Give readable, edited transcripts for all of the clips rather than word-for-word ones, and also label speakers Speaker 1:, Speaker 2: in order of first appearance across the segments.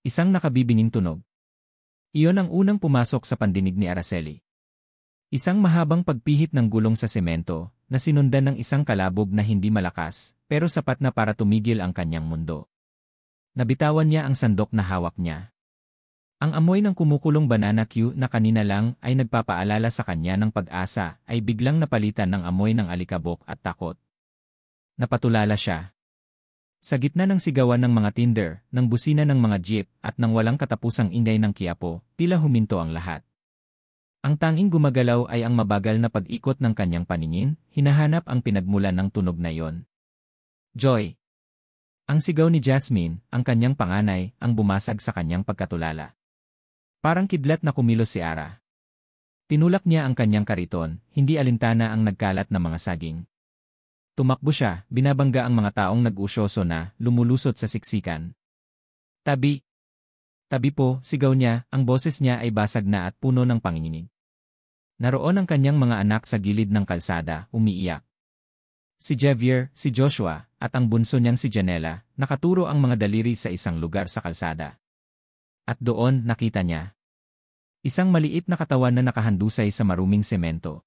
Speaker 1: Isang nakabibinging tunog. Iyon ang unang pumasok sa pandinig ni Araceli. Isang mahabang pagpihit ng gulong sa semento, na sinundan ng isang kalabog na hindi malakas, pero sapat na para tumigil ang kanyang mundo. Nabitawan niya ang sandok na hawak niya. Ang amoy ng kumukulong banana Q na kanina lang ay nagpapaalala sa kanya ng pag-asa ay biglang napalitan ng amoy ng alikabok at takot. Napatulala siya. Sa gitna ng sigawan ng mga tinder, ng busina ng mga jeep, at ng walang katapusang ingay ng kiyapo, tila huminto ang lahat. Ang tanging gumagalaw ay ang mabagal na pag-ikot ng kanyang paningin, hinahanap ang pinagmulan ng tunog na iyon. Joy! Ang sigaw ni Jasmine, ang kanyang panganay, ang bumasag sa kanyang pagkatulala. Parang kidlat na kumilos si Ara. Tinulak niya ang kanyang kariton, hindi alintana ang nagkalat na mga saging. Tumakbo siya, binabangga ang mga taong nag-usyoso na, lumulusot sa siksikan. Tabi! Tabi po, sigaw niya, ang boses niya ay basag na at puno ng panginginig. Naroon ang kanyang mga anak sa gilid ng kalsada, umiiyak. Si Javier, si Joshua, at ang bunso niyang si Janela, nakaturo ang mga daliri sa isang lugar sa kalsada. At doon, nakita niya isang maliit na katawan na nakahandusay sa maruming semento.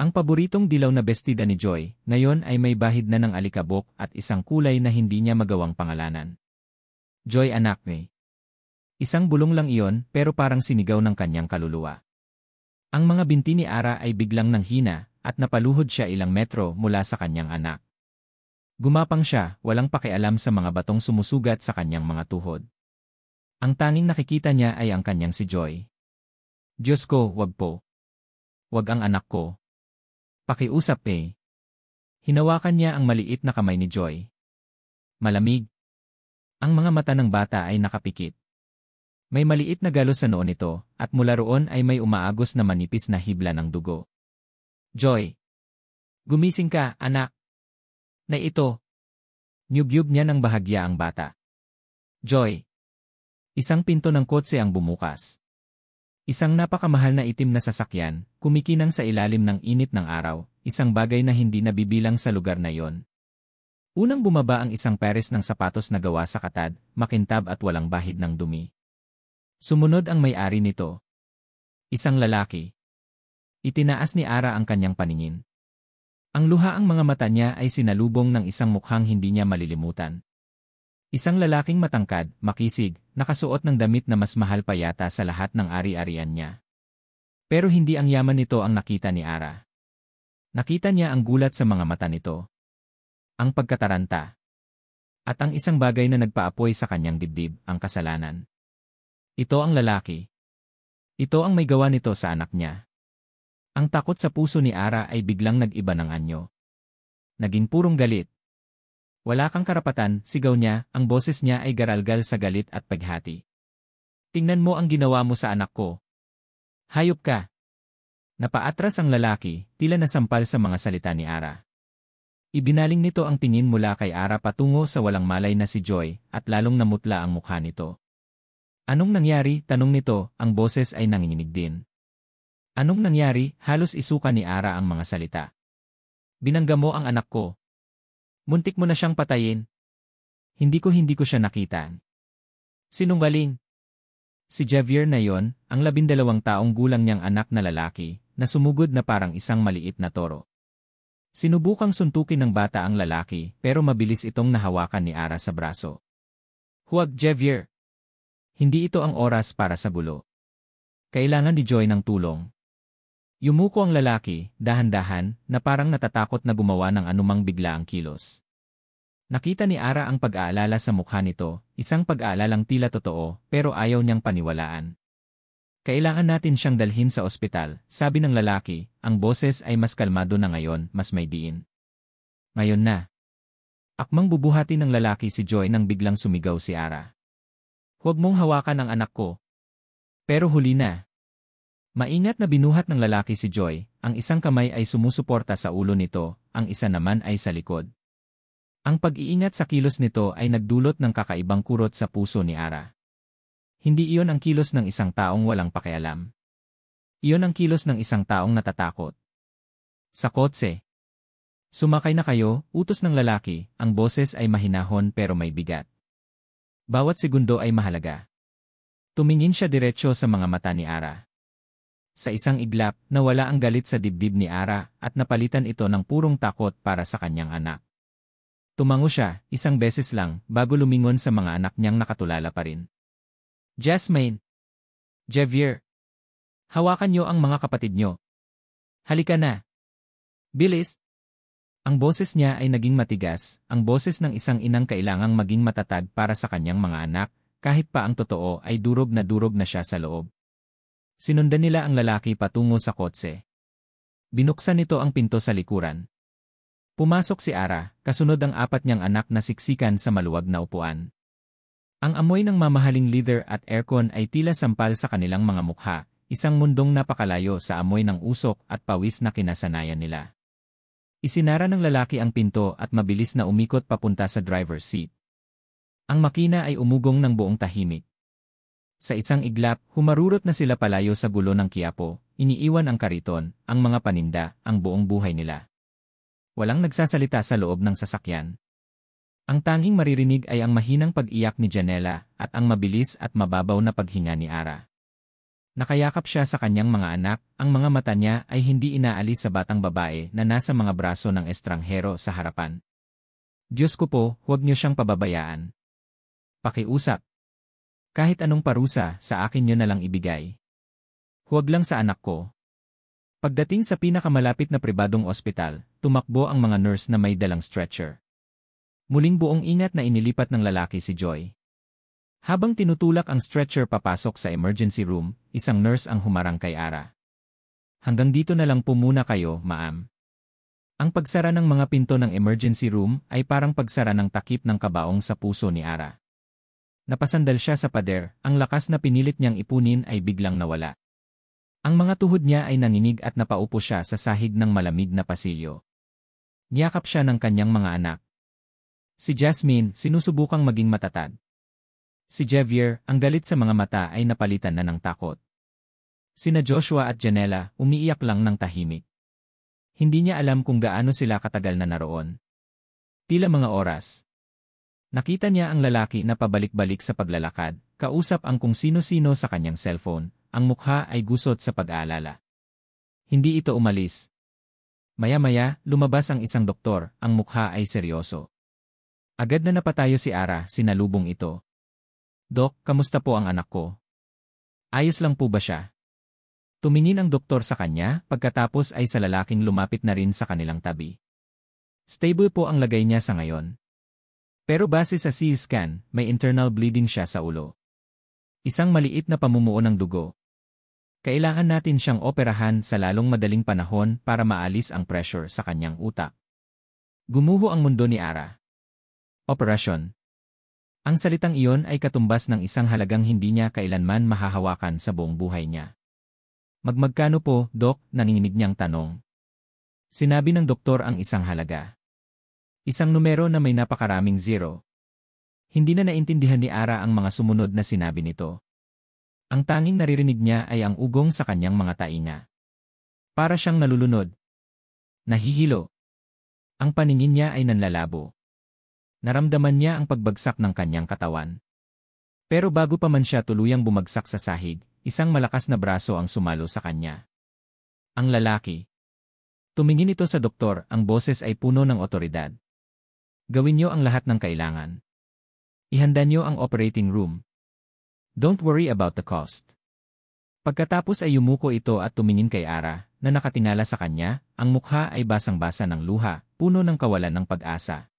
Speaker 1: Ang paboritong dilaw na bestida ni Joy, ngayon ay may bahid na ng alikabok at isang kulay na hindi niya magawang pangalanan. Joy anak ni. Isang bulong lang iyon pero parang sinigaw ng kanyang kaluluwa. Ang mga binti ni Ara ay biglang nanghina at napaluhod siya ilang metro mula sa kanyang anak. Gumapang siya, walang pakialam sa mga batong sumusugat sa kanyang mga tuhod. Ang tanging nakikita niya ay ang kanyang si Joy. Diyos ko, wag po. Wag ang anak ko. Pakiusap eh. Hinawakan niya ang maliit na kamay ni Joy. Malamig. Ang mga mata ng bata ay nakapikit. May maliit na galos sa noo nito, at mula roon ay may umaagos na manipis na hibla ng dugo. Joy! Gumising ka, anak! Na ito! Nyugyug niya ng bahagya ang bata. Joy! Isang pinto ng kotse ang bumukas. Isang napakamahal na itim na sasakyan, kumikinang sa ilalim ng init ng araw, isang bagay na hindi nabibilang sa lugar na yon. Unang bumaba ang isang pares ng sapatos na gawa sa katad, makintab at walang bahid ng dumi. Sumunod ang may-ari nito. Isang lalaki. Itinaas ni Ara ang kanyang paningin. Ang luhaang mga mata niya ay sinalubong ng isang mukhang hindi niya malilimutan. Isang lalaking matangkad, makisig, nakasuot ng damit na mas mahal pa yata sa lahat ng ari-arian niya. Pero hindi ang yaman nito ang nakita ni Ara. Nakita niya ang gulat sa mga mata nito. Ang pagkataranta. At ang isang bagay na nagpaapoy sa kanyang dibdib, ang kasalanan. Ito ang lalaki. Ito ang may gawa nito sa anak niya. Ang takot sa puso ni Ara ay biglang nag-iba ng anyo. Naging purong galit. Wala kang karapatan, sigaw niya, ang boses niya ay garalgal sa galit at paghati. Tingnan mo ang ginawa mo sa anak ko. Hayop ka. Napaatras ang lalaki, tila nasampal sa mga salita ni Ara. Ibinaling nito ang tingin mula kay Ara patungo sa walang malay na si Joy, at lalong namutla ang mukha nito. Anong nangyari? Tanong nito, ang boses ay nanginginig din. Anong nangyari? Halos isuka ni Ara ang mga salita. Binangga mo ang anak ko. Muntik mo na siyang patayin. Hindi ko siya nakita. Sinungaling. Si Javier na yon, ang 12 taong gulang niyang anak na lalaki, na sumugod na parang isang maliit na toro. Sinubukang suntukin ng bata ang lalaki, pero mabilis itong nahawakan ni Ara sa braso. Huwag, Javier. Hindi ito ang oras para sa gulo. Kailangan ni Joy ng tulong. Yumuko ang lalaki, dahan-dahan, na parang natatakot na gumawa ng anumang biglaang kilos. Nakita ni Ara ang pag-aalala sa mukha nito, isang pag-aalalang tila totoo, pero ayaw niyang paniwalaan. Kailangan natin siyang dalhin sa ospital, sabi ng lalaki, ang boses ay mas kalmado na ngayon, mas may diin. Ngayon na. Akmang bubuhati ng lalaki si Joy nang biglang sumigaw si Ara. Huwag mong hawakan ang anak ko. Pero huli na. Maingat na binuhat ng lalaki si Joy, ang isang kamay ay sumusuporta sa ulo nito, ang isa naman ay sa likod. Ang pag-iingat sa kilos nito ay nagdulot ng kakaibang kurot sa puso ni Ara. Hindi iyon ang kilos ng isang taong walang pakialam. Iyon ang kilos ng isang taong natatakot. Sa kotse. Sumakay na kayo, utos ng lalaki, ang boses ay mahinahon pero may bigat. Bawat segundo ay mahalaga. Tumingin siya diretsyo sa mga mata ni Ara. Sa isang iglap, nawala ang galit sa dibdib ni Ara at napalitan ito ng purong takot para sa kanyang anak. Tumango siya, isang beses lang, bago lumingon sa mga anak niyang nakatulala pa rin. Jasmine! Javier! Hawakan niyo ang mga kapatid niyo. Halika na! Bilis! Ang boses niya ay naging matigas, ang boses ng isang inang kailangang maging matatag para sa kanyang mga anak, kahit pa ang totoo ay durog na siya sa loob. Sinundan nila ang lalaki patungo sa kotse. Binuksan nito ang pinto sa likuran. Pumasok si Ara, kasunod ang 4 niyang anak na siksikan sa maluwag na upuan. Ang amoy ng mamahaling leather at aircon ay tila sampal sa kanilang mga mukha, isang mundong napakalayo sa amoy ng usok at pawis na kinasanayan nila. Isinara ng lalaki ang pinto at mabilis na umikot papunta sa driver's seat. Ang makina ay umugong ng buong tahimik. Sa isang iglap, humarurot na sila palayo sa gulo ng Quiapo, iniiwan ang kariton, ang mga paninda, ang buong buhay nila. Walang nagsasalita sa loob ng sasakyan. Ang tanging maririnig ay ang mahinang pag-iyak ni Janela at ang mabilis at mababaw na paghinga ni Ara. Nakayakap siya sa kanyang mga anak, ang mga mata niya ay hindi inaalis sa batang babae na nasa mga braso ng estranghero sa harapan. Diyos ko po, huwag niyo siyang pababayaan. Pakiusap. Kahit anong parusa, sa akin niyo na lang ibigay. Huwag lang sa anak ko. Pagdating sa pinakamalapit na pribadong ospital, tumakbo ang mga nurse na may dalang stretcher. Muling buong ingat na inilipat ng lalaki si Joy. Habang tinutulak ang stretcher papasok sa emergency room, isang nurse ang humarang kay Ara. Hanggang dito na lang po muna kayo, ma'am. Ang pagsara ng mga pinto ng emergency room ay parang pagsara ng takip ng kabaong sa puso ni Ara. Napasandal siya sa pader, ang lakas na pinilit niyang ipunin ay biglang nawala. Ang mga tuhod niya ay nanginig at napaupo siya sa sahig ng malamig na pasilyo. Niyakap siya ng kanyang mga anak. Si Jasmine, sinusubukang maging matatag. Si Javier, ang galit sa mga mata ay napalitan na ng takot. Sina Joshua at Janela, umiiyak lang ng tahimik. Hindi niya alam kung gaano sila katagal na naroon. Tila mga oras. Nakita niya ang lalaki na pabalik-balik sa paglalakad, kausap ang kung sino-sino sa kanyang cellphone, ang mukha ay gusot sa pag-aalala. Hindi ito umalis. Maya-maya, lumabas ang isang doktor, ang mukha ay seryoso. Agad na napatayo si Ara, sinalubong ito. Dok, kamusta po ang anak ko? Ayos lang po ba siya? Tumingin ang doktor sa kanya, pagkatapos ay sa lalaking lumapit na rin sa kanilang tabi. Stable po ang lagay niya sa ngayon. Pero base sa CT scan, may internal bleeding siya sa ulo. Isang maliit na pamumuo ng dugo. Kailangan natin siyang operahan sa lalong madaling panahon para maalis ang pressure sa kanyang utak. Gumuho ang mundo ni Ara. Operasyon. Ang salitang iyon ay katumbas ng isang halagang hindi niya kailanman mahahawakan sa buong buhay niya. Magmagkano po, Dok? Nanginginig niyang tanong. Sinabi ng doktor ang isang halaga. Isang numero na may napakaraming zero. Hindi na naintindihan ni Ara ang mga sumunod na sinabi nito. Ang tanging naririnig niya ay ang ugong sa kanyang mga tainga. Para siyang nalulunod. Nahihilo. Ang paningin niya ay nanlalabo. Naramdaman niya ang pagbagsak ng kanyang katawan. Pero bago pa man siya tuluyang bumagsak sa sahig, isang malakas na braso ang sumalo sa kanya. Ang lalaki. Tumingin ito sa doktor, ang boses ay puno ng otoridad. Gawin niyo ang lahat ng kailangan. Ihanda niyo ang operating room. Don't worry about the cost. Pagkatapos ay yumuko ito at tumingin kay Ara, na nakatingala sa kanya, ang mukha ay basang-basa ng luha, puno ng kawalan ng pag-asa.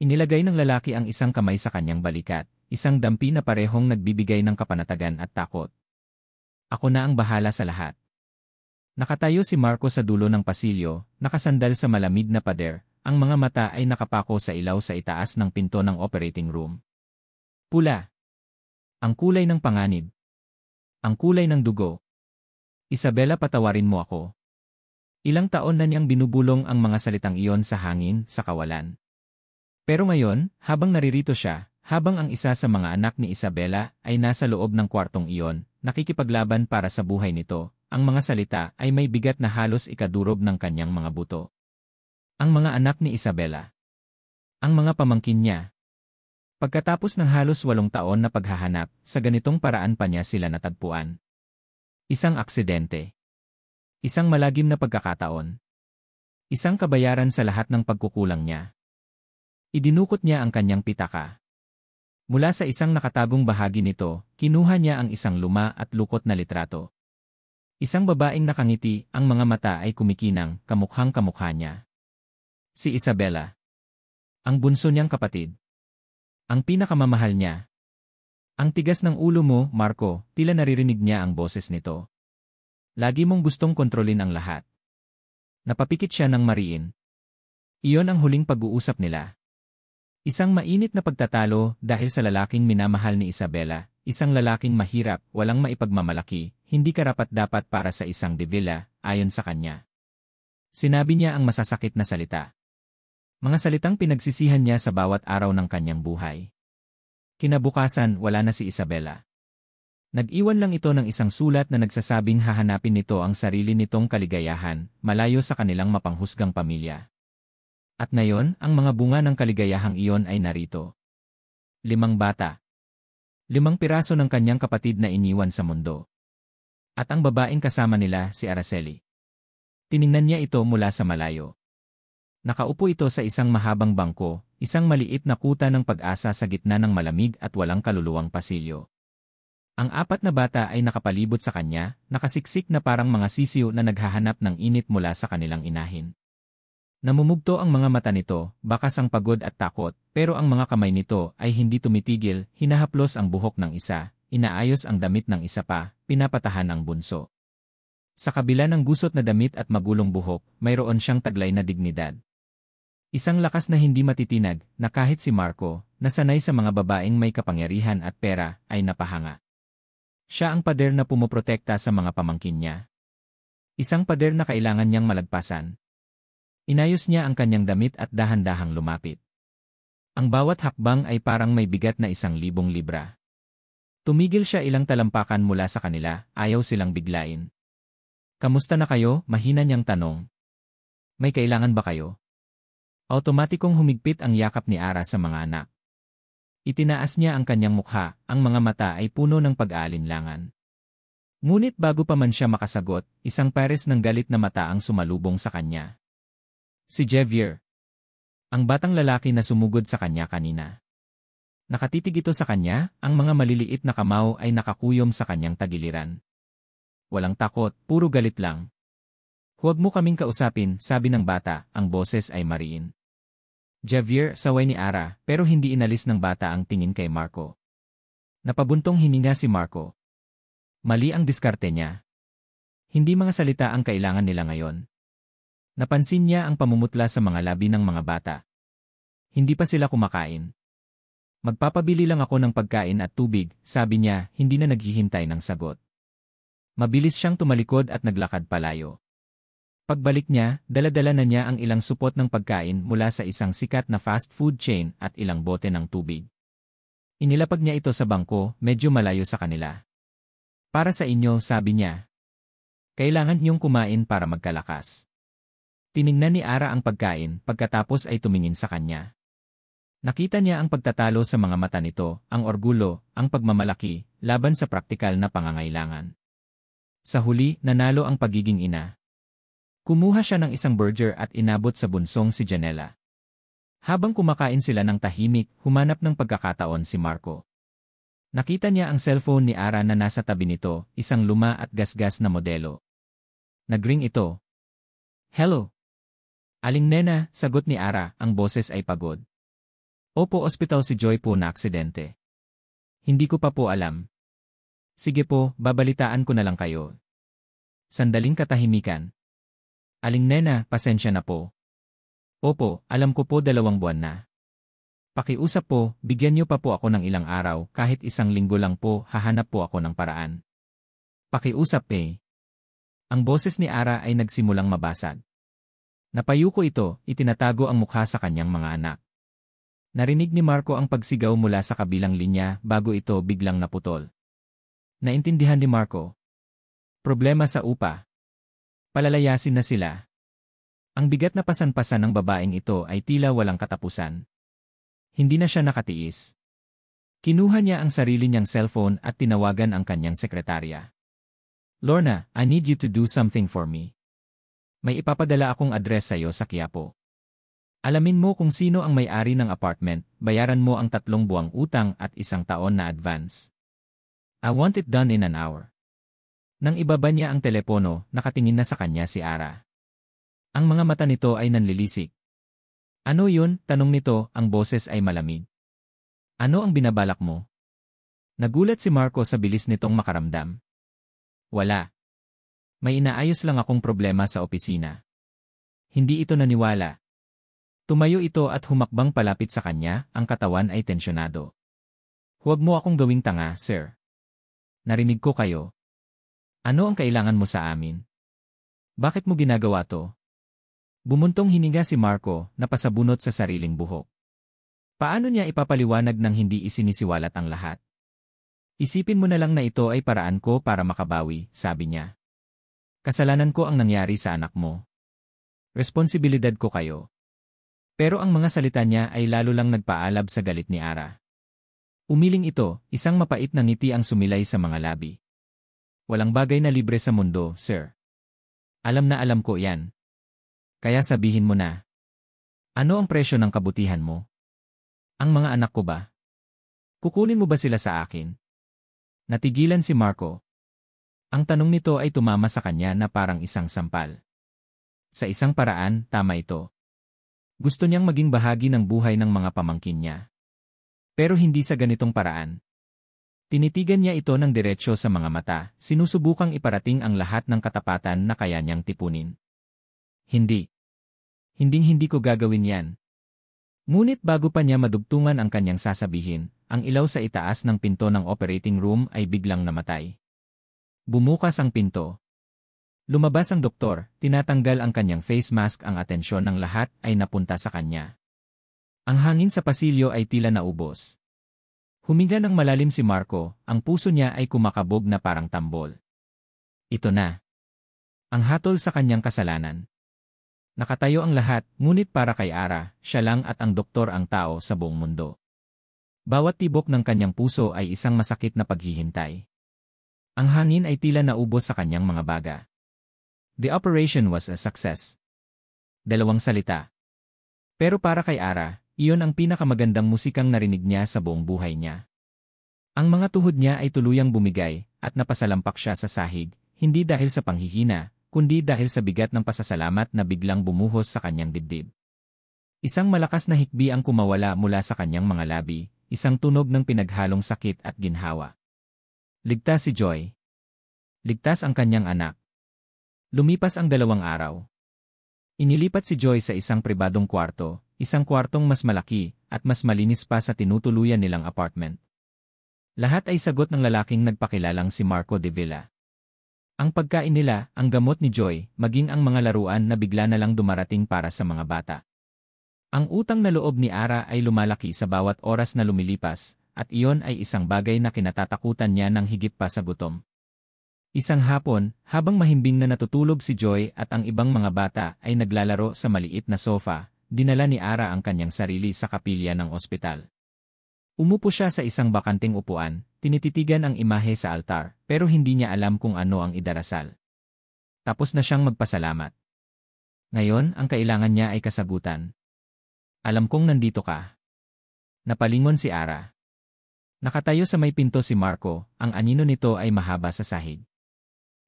Speaker 1: Inilagay ng lalaki ang isang kamay sa kanyang balikat, isang dampi na parehong nagbibigay ng kapanatagan at takot. Ako na ang bahala sa lahat. Nakatayo si Marco sa dulo ng pasilyo, nakasandal sa malamig na pader, ang mga mata ay nakapako sa ilaw sa itaas ng pinto ng operating room. Pula. Ang kulay ng panganib. Ang kulay ng dugo. Isabela, patawarin mo ako. Ilang taon na niyang binubulong ang mga salitang iyon sa hangin, sa kawalan. Pero ngayon, habang naririto siya, habang ang isa sa mga anak ni Isabela ay nasa loob ng kwartong iyon, nakikipaglaban para sa buhay nito, ang mga salita ay may bigat na halos ikadurog ng kanyang mga buto. Ang mga anak ni Isabela. Ang mga pamangkin niya. Pagkatapos ng halos 8 taon na paghahanap, sa ganitong paraan pa niya sila natagpuan. Isang aksidente. Isang malagim na pagkakataon. Isang kabayaran sa lahat ng pagkukulang niya. Idinukot niya ang kanyang pitaka. Mula sa isang nakatagong bahagi nito, kinuha niya ang isang luma at lukot na litrato. Isang babaeng nakangiti, ang mga mata ay kumikinang, kamukhang kamukha niya. Si Isabela. Ang bunso niyang kapatid. Ang pinakamamahal niya. Ang tigas ng ulo mo, Marco, tila naririnig niya ang boses nito. Lagi mong gustong kontrolin ang lahat. Napapikit siya ng mariin. Iyon ang huling pag-uusap nila. Isang mainit na pagtatalo dahil sa lalaking minamahal ni Isabela, isang lalaking mahirap, walang maipagmamalaki, hindi karapat-dapat para sa isang Davila, ayon sa kanya. Sinabi niya ang masasakit na salita. Mga salitang pinagsisihan niya sa bawat araw ng kanyang buhay. Kinabukasan, wala na si Isabela. Nag-iwan lang ito ng isang sulat na nagsasabing hahanapin nito ang sarili nitong kaligayahan, malayo sa kanilang mapanghusgang pamilya. At ngayon, ang mga bunga ng kaligayahang iyon ay narito. 5 bata. 5 piraso ng kanyang kapatid na iniwan sa mundo. At ang babaeng kasama nila, si Araceli. Tiningnan niya ito mula sa malayo. Nakaupo ito sa isang mahabang bangko, isang maliit na kuta ng pag-asa sa gitna ng malamig at walang kaluluwang pasilyo. Ang 4 na bata ay nakapalibot sa kanya, nakasiksik na parang mga sisiw na naghahanap ng init mula sa kanilang inahin. Namumugto ang mga mata nito, bakas ang pagod at takot, pero ang mga kamay nito ay hindi tumitigil, hinahaplos ang buhok ng isa, inaayos ang damit ng isa pa, pinapatahan ang bunso. Sa kabila ng gusot na damit at magulong buhok, mayroon siyang taglay na dignidad. Isang lakas na hindi matitinag, na kahit si Marco, na sanay sa mga babaeng may kapangyarihan at pera, ay napahanga. Siya ang pader na pumoprotekta sa mga pamangkin niya. Isang pader na kailangan niyang malagpasan. Inayos niya ang kanyang damit at dahan-dahang lumapit. Ang bawat hakbang ay parang may bigat na 1,000 libra. Tumigil siya ilang talampakan mula sa kanila, ayaw silang biglain. Kamusta na kayo? Mahina niyang tanong. May kailangan ba kayo? Automatikong humigpit ang yakap ni Ara sa mga anak. Itinaas niya ang kanyang mukha, ang mga mata ay puno ng pag-aalinlangan. Ngunit bago pa man siya makasagot, isang pares ng galit na mata ang sumalubong sa kanya. Si Javier. Ang batang lalaki na sumugod sa kanya kanina. Nakatitig ito sa kanya, ang mga maliliit na kamao ay nakakuyom sa kanyang tagiliran. Walang takot, puro galit lang. Huwag mo kaming kausapin, sabi ng bata, ang boses ay mariin. Javier, saway ni Ara, pero hindi inalis ng bata ang tingin kay Marco. Napabuntong hininga si Marco. Mali ang diskarte niya. Hindi mga salita ang kailangan nila ngayon. Napansin niya ang pamumutla sa mga labi ng mga bata. Hindi pa sila kumakain. Magpapabili lang ako ng pagkain at tubig, sabi niya, hindi na naghihintay ng sagot. Mabilis siyang tumalikod at naglakad palayo. Pagbalik niya, dala-dala na niya ang ilang supot ng pagkain mula sa isang sikat na fast food chain at ilang bote ng tubig. Inilapag niya ito sa bangko, medyo malayo sa kanila. Para sa inyo, sabi niya. Kailangan niyong kumain para magkalakas. Tiningnan ni Ara ang pagkain, pagkatapos ay tumingin sa kanya. Nakita niya ang pagtatalo sa mga mata nito, ang orgulo, ang pagmamalaki, laban sa praktikal na pangangailangan. Sa huli, nanalo ang pagiging ina. Kumuha siya ng isang burger at inabot sa bunsong si Janela. Habang kumakain sila ng tahimik, humanap ng pagkakataon si Marco. Nakita niya ang cellphone ni Ara na nasa tabi nito, isang luma at gasgas na modelo. Nagring ito. Hello? Aling Nena, sagot ni Ara, ang boses ay pagod. Opo, ospital si Joy po na aksidente. Hindi ko pa po alam. Sige po, babalitaan ko na lang kayo. Sandaling katahimikan. Aling Nena, pasensya na po. Opo, alam ko po 2 buwan na. Pakiusap po, bigyan niyo pa po ako ng ilang araw, kahit 1 linggo lang po, hahanap po ako ng paraan. Pakiusap eh. Ang boses ni Ara ay nagsimulang mabasag. Napayuko ito, itinatago ang mukha sa kanyang mga anak. Narinig ni Marco ang pagsigaw mula sa kabilang linya bago ito biglang naputol. Naintindihan ni Marco. Problema sa upa. Palalayasin na sila. Ang bigat na pasan-pasan ng babaeng ito ay tila walang katapusan. Hindi na siya nakatiis. Kinuha niya ang sarili niyang cellphone at tinawagan ang kanyang sekretarya. Lorna, I need you to do something for me. May ipapadala akong address sa'yo sa Quiapo. Alamin mo kung sino ang may-ari ng apartment, bayaran mo ang 3 buwang utang at 1 taon na advance. I want it done in an hour. Nang ibaba niya ang telepono, nakatingin na sa kanya si Ara. Ang mga mata nito ay nanlilisik. Ano yun? Tanong nito, ang boses ay malamig. Ano ang binabalak mo? Nagulat si Marco sa bilis nitong makaramdam. Wala. May inaayos lang akong problema sa opisina. Hindi ito naniwala. Tumayo ito at humakbang palapit sa kanya, ang katawan ay tensyonado. Huwag mo akong gawing tanga, sir. Narinig ko kayo. Ano ang kailangan mo sa amin? Bakit mo ginagawa to? Bumuntong hininga si Marco, napasabunot sa sariling buhok. Paano niya ipapaliwanag nang hindi isinisiwalat ang lahat? Isipin mo na lang na ito ay paraan ko para makabawi, sabi niya. Kasalanan ko ang nangyari sa anak mo. Responsibilidad ko kayo. Pero ang mga salita niya ay lalo lang nagpaalab sa galit ni Ara. Umiling ito, isang mapait na ngiti ang sumilay sa mga labi. Walang bagay na libre sa mundo, sir. Alam na alam ko yan. Kaya sabihin mo na. Ano ang presyo ng kabutihan mo? Ang mga anak ko ba? Kukunin mo ba sila sa akin? Natigilan si Marco. Ang tanong nito ay tumama sa kanya na parang isang sampal. Sa isang paraan, tama ito. Gusto niyang maging bahagi ng buhay ng mga pamangkin niya. Pero hindi sa ganitong paraan. Tinitigan niya ito ng diretsyo sa mga mata, sinusubukang iparating ang lahat ng katapatan na kaya niyang tipunin. Hindi. Hinding-hindi ko gagawin yan. Ngunit bago pa niya madugtungan ang kanyang sasabihin, ang ilaw sa itaas ng pinto ng operating room ay biglang namatay. Bumukas ang pinto. Lumabas ang doktor, tinatanggal ang kanyang face mask, ang atensyon ng lahat ay napunta sa kanya. Ang hangin sa pasilyo ay tila naubos. Huminga ng malalim si Marco, ang puso niya ay kumakabog na parang tambol. Ito na. Ang hatol sa kanyang kasalanan. Nakatayo ang lahat, ngunit para kay Ara, siya lang at ang doktor ang tao sa buong mundo. Bawat tibok ng kanyang puso ay isang masakit na paghihintay. Ang hangin ay tila naubos sa kanyang mga baga. The operation was a success. 2 salita. Pero para kay Ara, iyon ang pinakamagandang musikang narinig niya sa buong buhay niya. Ang mga tuhod niya ay tuluyang bumigay at napasalampak siya sa sahig, hindi dahil sa panghihina, kundi dahil sa bigat ng pasasalamat na biglang bumuhos sa kanyang dibdib. Isang malakas na hikbi ang kumawala mula sa kanyang mga labi, isang tunog ng pinaghalong sakit at ginhawa. Ligtas si Joy. Ligtas ang kanyang anak. Lumipas ang 2 araw. Inilipat si Joy sa isang pribadong kwarto, isang kwartong mas malaki at mas malinis pa sa tinutuluyan nilang apartment. Lahat ay sagot ng lalaking nagpakilalang si Marco de Villa. Ang pagkain nila, ang gamot ni Joy, maging ang mga laruan na bigla na lang dumarating para sa mga bata. Ang utang na loob ni Ara ay lumalaki sa bawat oras na lumilipas, at iyon ay isang bagay na kinatatakutan niya ng higit pa sa gutom. Isang hapon, habang mahimbing na natutulog si Joy at ang ibang mga bata ay naglalaro sa maliit na sofa, dinala ni Ara ang kanyang sarili sa kapilya ng ospital. Umupo siya sa isang bakanting upuan, tinititigan ang imahe sa altar, pero hindi niya alam kung ano ang idarasal. Tapos na siyang magpasalamat. Ngayon, ang kailangan niya ay kasagutan. Alam kong nandito ka. Napalingon si Ara. Nakatayo sa may pinto si Marco, ang anino nito ay mahaba sa sahig.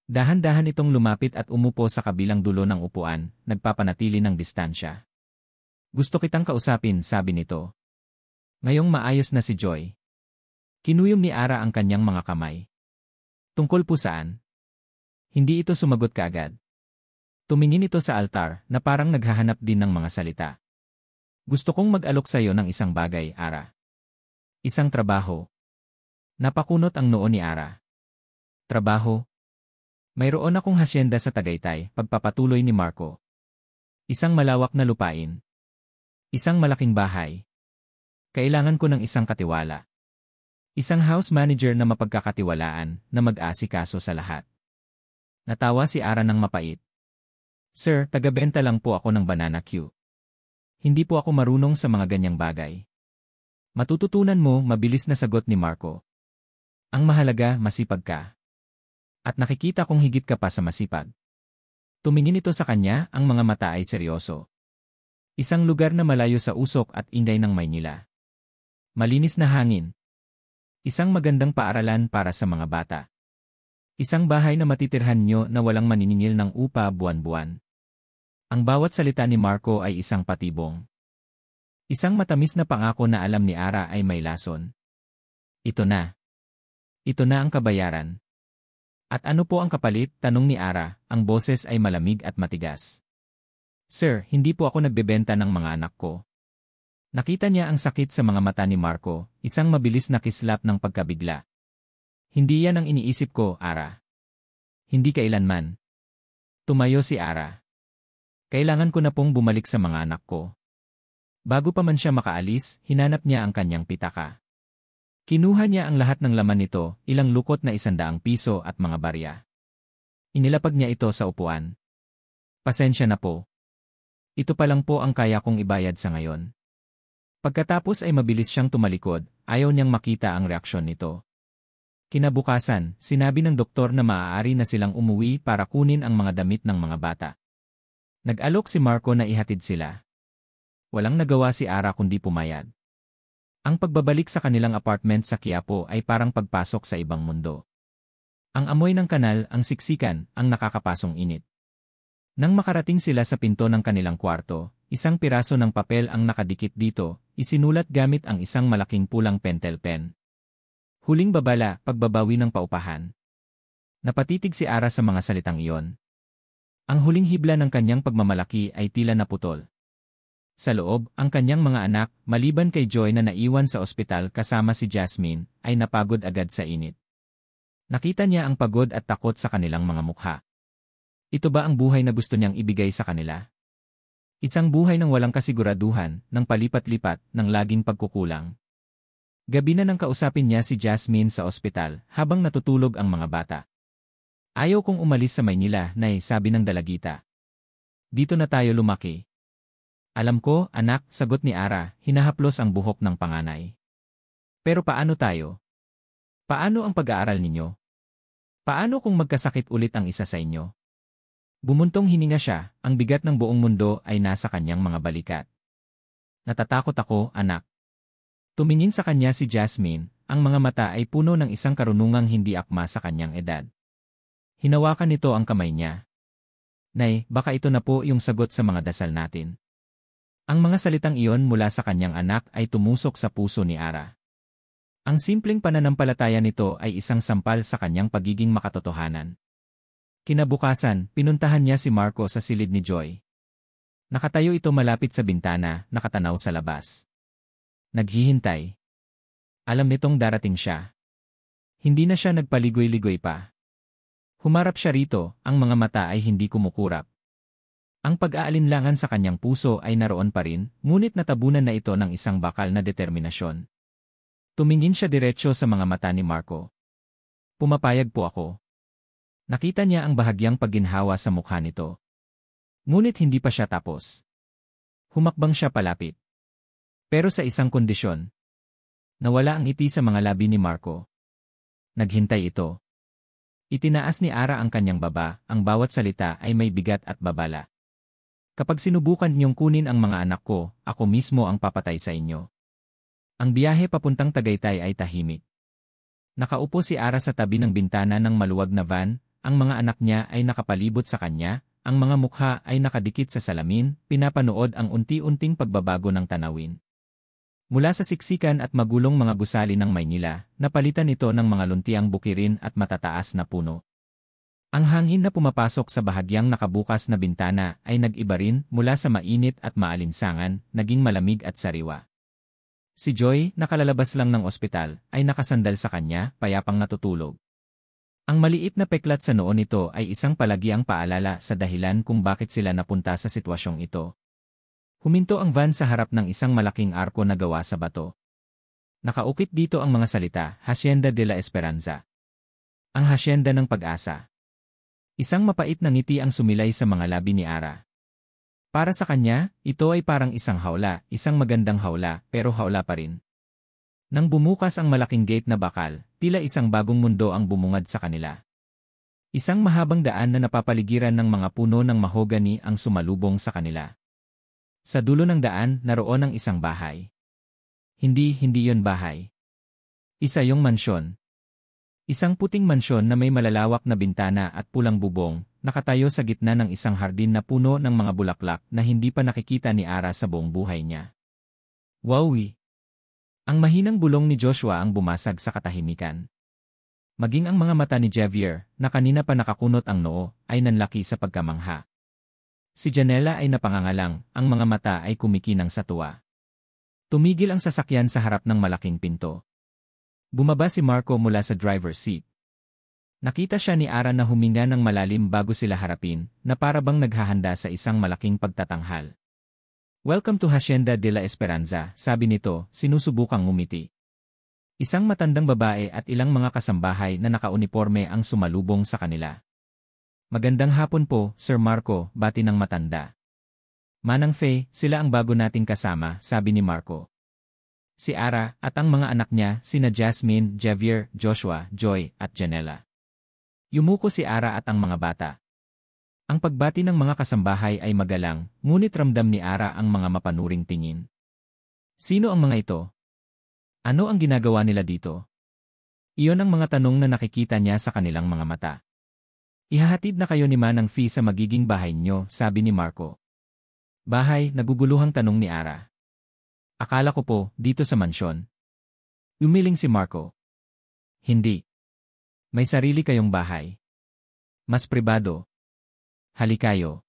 Speaker 1: Dahan-dahan itong lumapit at umupo sa kabilang dulo ng upuan, nagpapanatili ng distansya. Gusto kitang kausapin, sabi nito. Ngayong maayos na si Joy. Kinuyom ni Ara ang kanyang mga kamay. Tungkol po saan? Hindi ito sumagot kaagad. Tumingin ito sa altar na parang naghahanap din ng mga salita. Gusto kong mag-alok sa iyo ng isang bagay, Ara. Isang trabaho. Napakunot ang noo ni Ara. Trabaho? Mayroon akong hasyenda sa Tagaytay, pagpapatuloy ni Marco. Isang malawak na lupain. Isang malaking bahay. Kailangan ko ng isang katiwala. Isang house manager na mapagkakatiwalaan, na mag-asikaso sa lahat. Natawa si Ara ng mapait. Sir, taga-benta lang po ako ng banana Q. Hindi po ako marunong sa mga ganyang bagay. Matututunan mo, mabilis na sagot ni Marco. Ang mahalaga, masipag ka. At nakikita kong higit ka pa sa masipag. Tumingin ito sa kanya, ang mga mata ay seryoso. Isang lugar na malayo sa usok at ingay ng Maynila. Malinis na hangin. Isang magandang paaralan para sa mga bata. Isang bahay na matitirhan nyo na walang maniningil ng upa buwan-buwan. Ang bawat salita ni Marco ay isang patibong. Isang matamis na pangako na alam ni Ara ay may lason. Ito na. Ito na ang kabayaran. At ano po ang kapalit? Tanong ni Ara, ang boses ay malamig at matigas. Sir, hindi po ako nagbebenta ng mga anak ko. Nakita niya ang sakit sa mga mata ni Marco, isang mabilis na kislap ng pagkabigla. Hindi yan ang iniisip ko, Ara. Hindi kailanman. Tumayo si Ara. Kailangan ko na pong bumalik sa mga anak ko. Bago pa man siya makaalis, hinanap niya ang kanyang pitaka. Kinuha niya ang lahat ng laman nito, ilang lukot na 100 piso at mga barya. Inilapag niya ito sa upuan. Pasensya na po. Ito pa lang po ang kaya kong ibayad sa ngayon. Pagkatapos ay mabilis siyang tumalikod, ayaw niyang makita ang reaksyon nito. Kinabukasan, sinabi ng doktor na maaari na silang umuwi para kunin ang mga damit ng mga bata. Nag-alok si Marco na ihatid sila. Walang nagawa si Ara kundi pumayag. Ang pagbabalik sa kanilang apartment sa Quiapo ay parang pagpasok sa ibang mundo. Ang amoy ng kanal, ang siksikan, ang nakakapasong init. Nang makarating sila sa pinto ng kanilang kwarto, isang piraso ng papel ang nakadikit dito, isinulat gamit ang isang malaking pulang pentel pen. Huling babala, pagbabawi ng paupahan. Napatitig si Ara sa mga salitang iyon. Ang huling hibla ng kanyang pagmamalaki ay tila naputol. Sa loob, ang kanyang mga anak, maliban kay Joy na naiwan sa ospital kasama si Jasmine, ay napagod agad sa init. Nakita niya ang pagod at takot sa kanilang mga mukha. Ito ba ang buhay na gusto niyang ibigay sa kanila? Isang buhay ng walang kasiguraduhan, ng palipat-lipat, ng laging pagkukulang. Gabi na nang kausapin niya si Jasmine sa ospital habang natutulog ang mga bata. Ayaw kong umalis sa Maynila, Nay, sabi ng dalagita. Dito na tayo lumaki. Alam ko, anak, sagot ni Ara, hinahaplos ang buhok ng panganay. Pero paano tayo? Paano ang pag-aaral ninyo? Paano kung magkasakit ulit ang isa sa inyo? Bumuntong hininga siya, ang bigat ng buong mundo ay nasa kanyang mga balikat. Natatakot ako, anak. Tumingin sa kanya si Jasmine, ang mga mata ay puno ng isang karunungang hindi akma sa kanyang edad. Hinawakan nito ang kamay niya. Nay, baka ito na po yung sagot sa mga dasal natin. Ang mga salitang iyon mula sa kanyang anak ay tumusok sa puso ni Ara. Ang simpleng pananampalataya nito ay isang sampal sa kanyang pagiging makatotohanan. Kinabukasan, pinuntahan niya si Marco sa silid ni Joy. Nakatayo ito malapit sa bintana, nakatanaw sa labas. Naghihintay. Alam nitong darating siya. Hindi na siya nagpaligoy-ligoy pa. Humarap siya rito, ang mga mata ay hindi kumukurap. Ang pag-aalinlangan sa kanyang puso ay naroon pa rin, ngunit natabunan na ito ng isang bakal na determinasyon. Tumingin siya diretsyo sa mga mata ni Marco. Pumapayag po ako. Nakita niya ang bahagyang pagginhawa sa mukha nito. Ngunit hindi pa siya tapos. Humakbang siya palapit. Pero sa isang kondisyon. Nawala ang ngiti sa mga labi ni Marco. Naghintay ito. Itinaas ni Ara ang kanyang baba, ang bawat salita ay may bigat at babala. Kapag sinubukan niyong kunin ang mga anak ko, ako mismo ang papatay sa inyo. Ang biyahe papuntang Tagaytay ay tahimik. Nakaupo si Ara sa tabi ng bintana ng maluwag na van, ang mga anak niya ay nakapalibot sa kanya, ang mga mukha ay nakadikit sa salamin, pinapanood ang unti-unting pagbabago ng tanawin. Mula sa siksikan at magulong mga gusali ng Maynila, napalitan ito ng mga luntiang bukirin at matataas na puno. Ang hangin na pumapasok sa bahagyang nakabukas na bintana ay nag-iba rin mula sa mainit at maalinsangan, naging malamig at sariwa. Si Joy, nakalalabas lang ng ospital, ay nakasandal sa kanya, payapang natutulog. Ang maliit na peklat sa noo nito ay isang palagiang paalala sa dahilan kung bakit sila napunta sa sitwasyong ito. Huminto ang van sa harap ng isang malaking arko na gawa sa bato. Nakaukit dito ang mga salita, Hacienda de la Esperanza. Ang hasyenda ng pag-asa. Isang mapait na ngiti ang sumilay sa mga labi ni Ara. Para sa kanya, ito ay parang isang hawla, isang magandang hawla, pero hawla pa rin. Nang bumukas ang malaking gate na bakal, tila isang bagong mundo ang bumungad sa kanila. Isang mahabang daan na napapaligiran ng mga puno ng mahogany ang sumalubong sa kanila. Sa dulo ng daan, naroon ang isang bahay. Hindi yon bahay. Isa yung mansyon. Isang puting mansyon na may malalawak na bintana at pulang bubong, nakatayo sa gitna ng isang hardin na puno ng mga bulaklak na hindi pa nakikita ni Ara sa buong buhay niya. Wowie! Ang mahinang bulong ni Joshua ang bumasag sa katahimikan. Maging ang mga mata ni Javier, na kanina pa nakakunot ang noo, ay nanlaki sa pagkamangha. Si Janela ay napangangalang, ang mga mata ay kumikinang sa tuwa. Tumigil ang sasakyan sa harap ng malaking pinto. Bumaba si Marco mula sa driver's seat. Nakita siya ni Ara na huminga ng malalim bago sila harapin, na parabang naghahanda sa isang malaking pagtatanghal. Welcome to Hacienda de la Esperanza, sabi nito, sinusubukang ngumiti. Isang matandang babae at ilang mga kasambahay na nakauniporme ang sumalubong sa kanila. Magandang hapon po, Sir Marco, bati ng matanda. Manang Faye, sila ang bago nating kasama, sabi ni Marco. Si Ara at ang mga anak niya, sina Jasmine, Javier, Joshua, Joy, at Janela. Yumuko si Ara at ang mga bata. Ang pagbati ng mga kasambahay ay magalang, ngunit ramdam ni Ara ang mga mapanuring tingin. Sino ang mga ito? Ano ang ginagawa nila dito? Iyon ang mga tanong na nakikita niya sa kanilang mga mata. Ihahatid na kayo ni Manang Fee sa magiging bahay niyo, sabi ni Marco. Bahay, naguguluhang tanong ni Ara. Akala ko po, dito sa mansyon. Umiling si Marco. Hindi. May sarili kayong bahay. Mas pribado. Halikayo.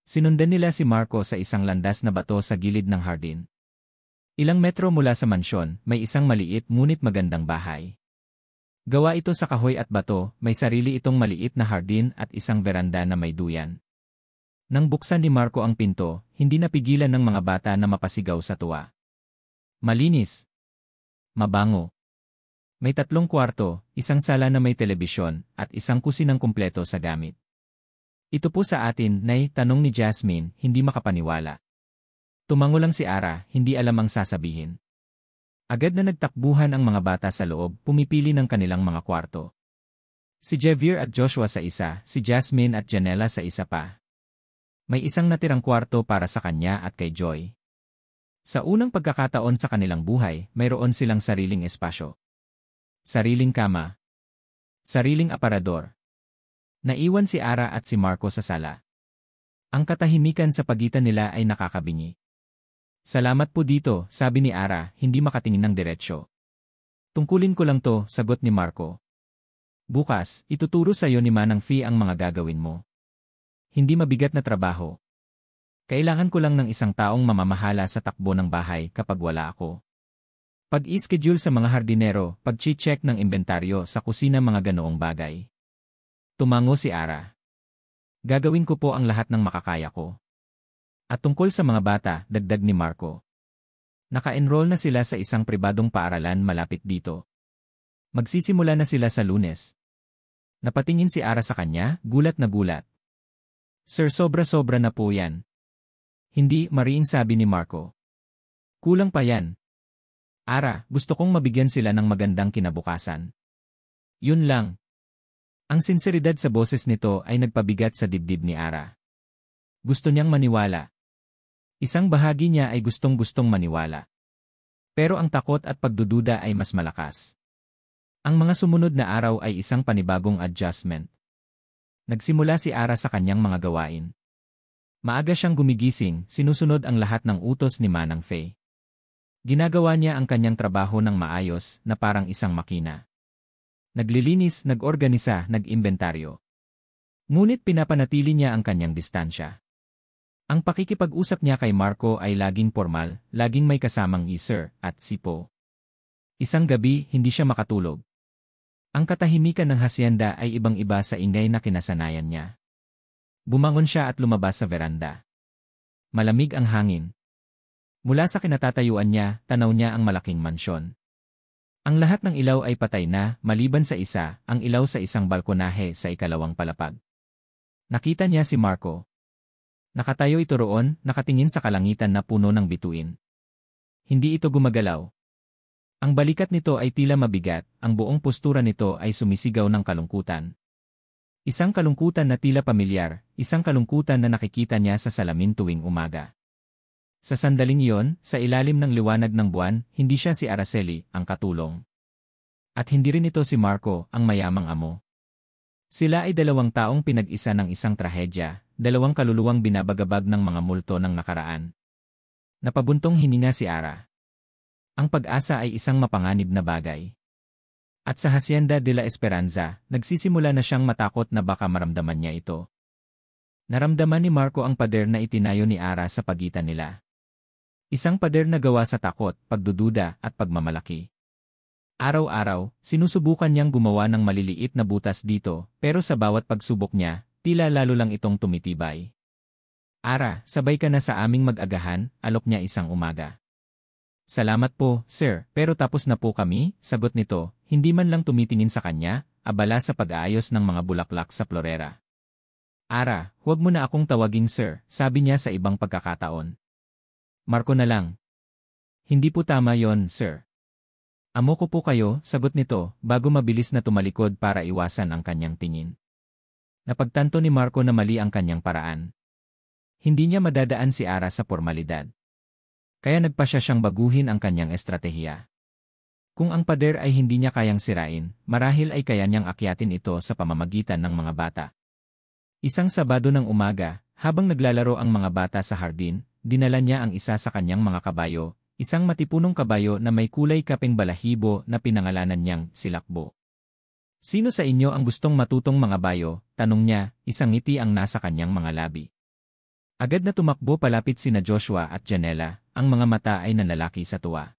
Speaker 1: Sinundan nila si Marco sa isang landas na bato sa gilid ng hardin. Ilang metro mula sa mansyon, may isang maliit ngunit magandang bahay. Gawa ito sa kahoy at bato, may sarili itong maliit na hardin at isang veranda na may duyan. Nang buksan ni Marco ang pinto, hindi napigilan ng mga bata na mapasigaw sa tuwa. Malinis. Mabango. May 3 kwarto, isang sala na may telebisyon, at isang kusinang kumpleto sa gamit. Ito po sa atin, Nay, tanong ni Jasmine, hindi makapaniwala. Tumango lang si Ara, hindi alam ang sasabihin. Agad na nagtakbuhan ang mga bata sa loob, pumipili ng kanilang mga kwarto. Si Javier at Joshua sa isa, si Jasmine at Janela sa isa pa. May isang natirang kwarto para sa kanya at kay Joy. Sa unang pagkakataon sa kanilang buhay, mayroon silang sariling espasyo. Sariling kama. Sariling aparador. Naiwan si Ara at si Marco sa sala. Ang katahimikan sa pagitan nila ay nakakabingi. Salamat po dito, sabi ni Ara, hindi makatingin ng diretsyo. Tungkulin ko lang to, sagot ni Marco. Bukas, ituturo sa iyo ni Manang Fee ang mga gagawin mo. Hindi mabigat na trabaho. Kailangan ko lang ng isang taong mamamahala sa takbo ng bahay kapag wala ako. Pag-i-schedule sa mga hardinero, pag-check ng inventaryo sa kusina mga ganoong bagay. Tumango si Ara. Gagawin ko po ang lahat ng makakaya ko. At tungkol sa mga bata, dagdag ni Marco. Naka-enroll na sila sa isang pribadong paaralan malapit dito. Magsisimula na sila sa Lunes. Napatingin si Ara sa kanya, gulat na gulat. Sir, sobra-sobra na po yan. Hindi, mariing sabi ni Marco. Kulang pa yan. Ara, gusto kong mabigyan sila ng magandang kinabukasan. Yun lang. Ang sinseridad sa boses nito ay nagpabigat sa dibdib ni Ara. Gusto niyang maniwala. Isang bahagi niya ay gustong-gustong maniwala. Pero ang takot at pagdududa ay mas malakas. Ang mga sumunod na araw ay isang panibagong adjustment. Nagsimula si Ara sa kanyang mga gawain. Maaga siyang gumigising, sinusunod ang lahat ng utos ni Manang Faye. Ginagawa niya ang kanyang trabaho ng maayos na parang isang makina. Naglilinis, nag-organisa, nag-imbentaryo. Ngunit pinapanatili niya ang kanyang distansya. Ang pakikipag-usap niya kay Marco ay laging formal, laging may kasamang sir at sipo. Isang gabi, hindi siya makatulog. Ang katahimikan ng hacienda ay ibang-iba sa ingay na kinasanayan niya. Bumangon siya at lumabas sa veranda. Malamig ang hangin. Mula sa kinatatayuan niya, tanaw niya ang malaking mansyon. Ang lahat ng ilaw ay patay na, maliban sa isa, ang ilaw sa isang balkonahe sa ikalawang palapag. Nakita niya si Marco. Nakatayo ito roon, nakatingin sa kalangitan na puno ng bituin. Hindi ito gumagalaw. Ang balikat nito ay tila mabigat, ang buong postura nito ay sumisigaw ng kalungkutan. Isang kalungkutan na tila pamilyar, isang kalungkutan na nakikita niya sa salamin tuwing umaga. Sa sandaling iyon, sa ilalim ng liwanag ng buwan, hindi siya si Araceli, ang katulong. At hindi rin ito si Marco, ang mayamang amo. Sila ay dalawang taong pinag-isa ng isang trahedya, dalawang kaluluwang binabagabag ng mga multo ng nakaraan. Napabuntong hininga si Ara. Ang pag-asa ay isang mapanganib na bagay. At sa Hacienda de la Esperanza, nagsisimula na siyang matakot na baka maramdaman niya ito. Naramdaman ni Marco ang pader na itinayo ni Ara sa pagitan nila. Isang pader na gawa sa takot, pagdududa, at pagmamalaki. Araw-araw, sinusubukan niyang gumawa ng maliliit na butas dito, pero sa bawat pagsubok niya, tila lalo lang itong tumitibay. Ara, sabay ka na sa aming mag-agahan, alok niya isang umaga. Salamat po, sir, pero tapos na po kami, sagot nito, hindi man lang tumitingin sa kanya, abala sa pag-aayos ng mga bulaklak sa florera. Ara, huwag mo na akong tawaging sir, sabi niya sa ibang pagkakataon. Marco na lang. Hindi po tama yon, sir. Amo ko po kayo, sagot nito, bago mabilis na tumalikod para iwasan ang kanyang tingin. Napagtanto ni Marco na mali ang kanyang paraan. Hindi niya madadaan si Ara sa formalidad. Kaya nagpasya siyang baguhin ang kanyang estratehiya. Kung ang pader ay hindi niya kayang sirain, marahil ay kaya niyang akyatin ito sa pamamagitan ng mga bata. Isang Sabado ng umaga, habang naglalaro ang mga bata sa hardin, dinala niya ang isa sa kanyang mga kabayo, isang matipunong kabayo na may kulay kapeng balahibo na pinangalanan niyang Silakbo. Sino sa inyo ang gustong matutong mga bayo? Tanong niya, isang ngiti ang nasa kanyang mga labi. Agad na tumakbo palapit sina Joshua at Janela, ang mga mata ay nanlalaki sa tuwa.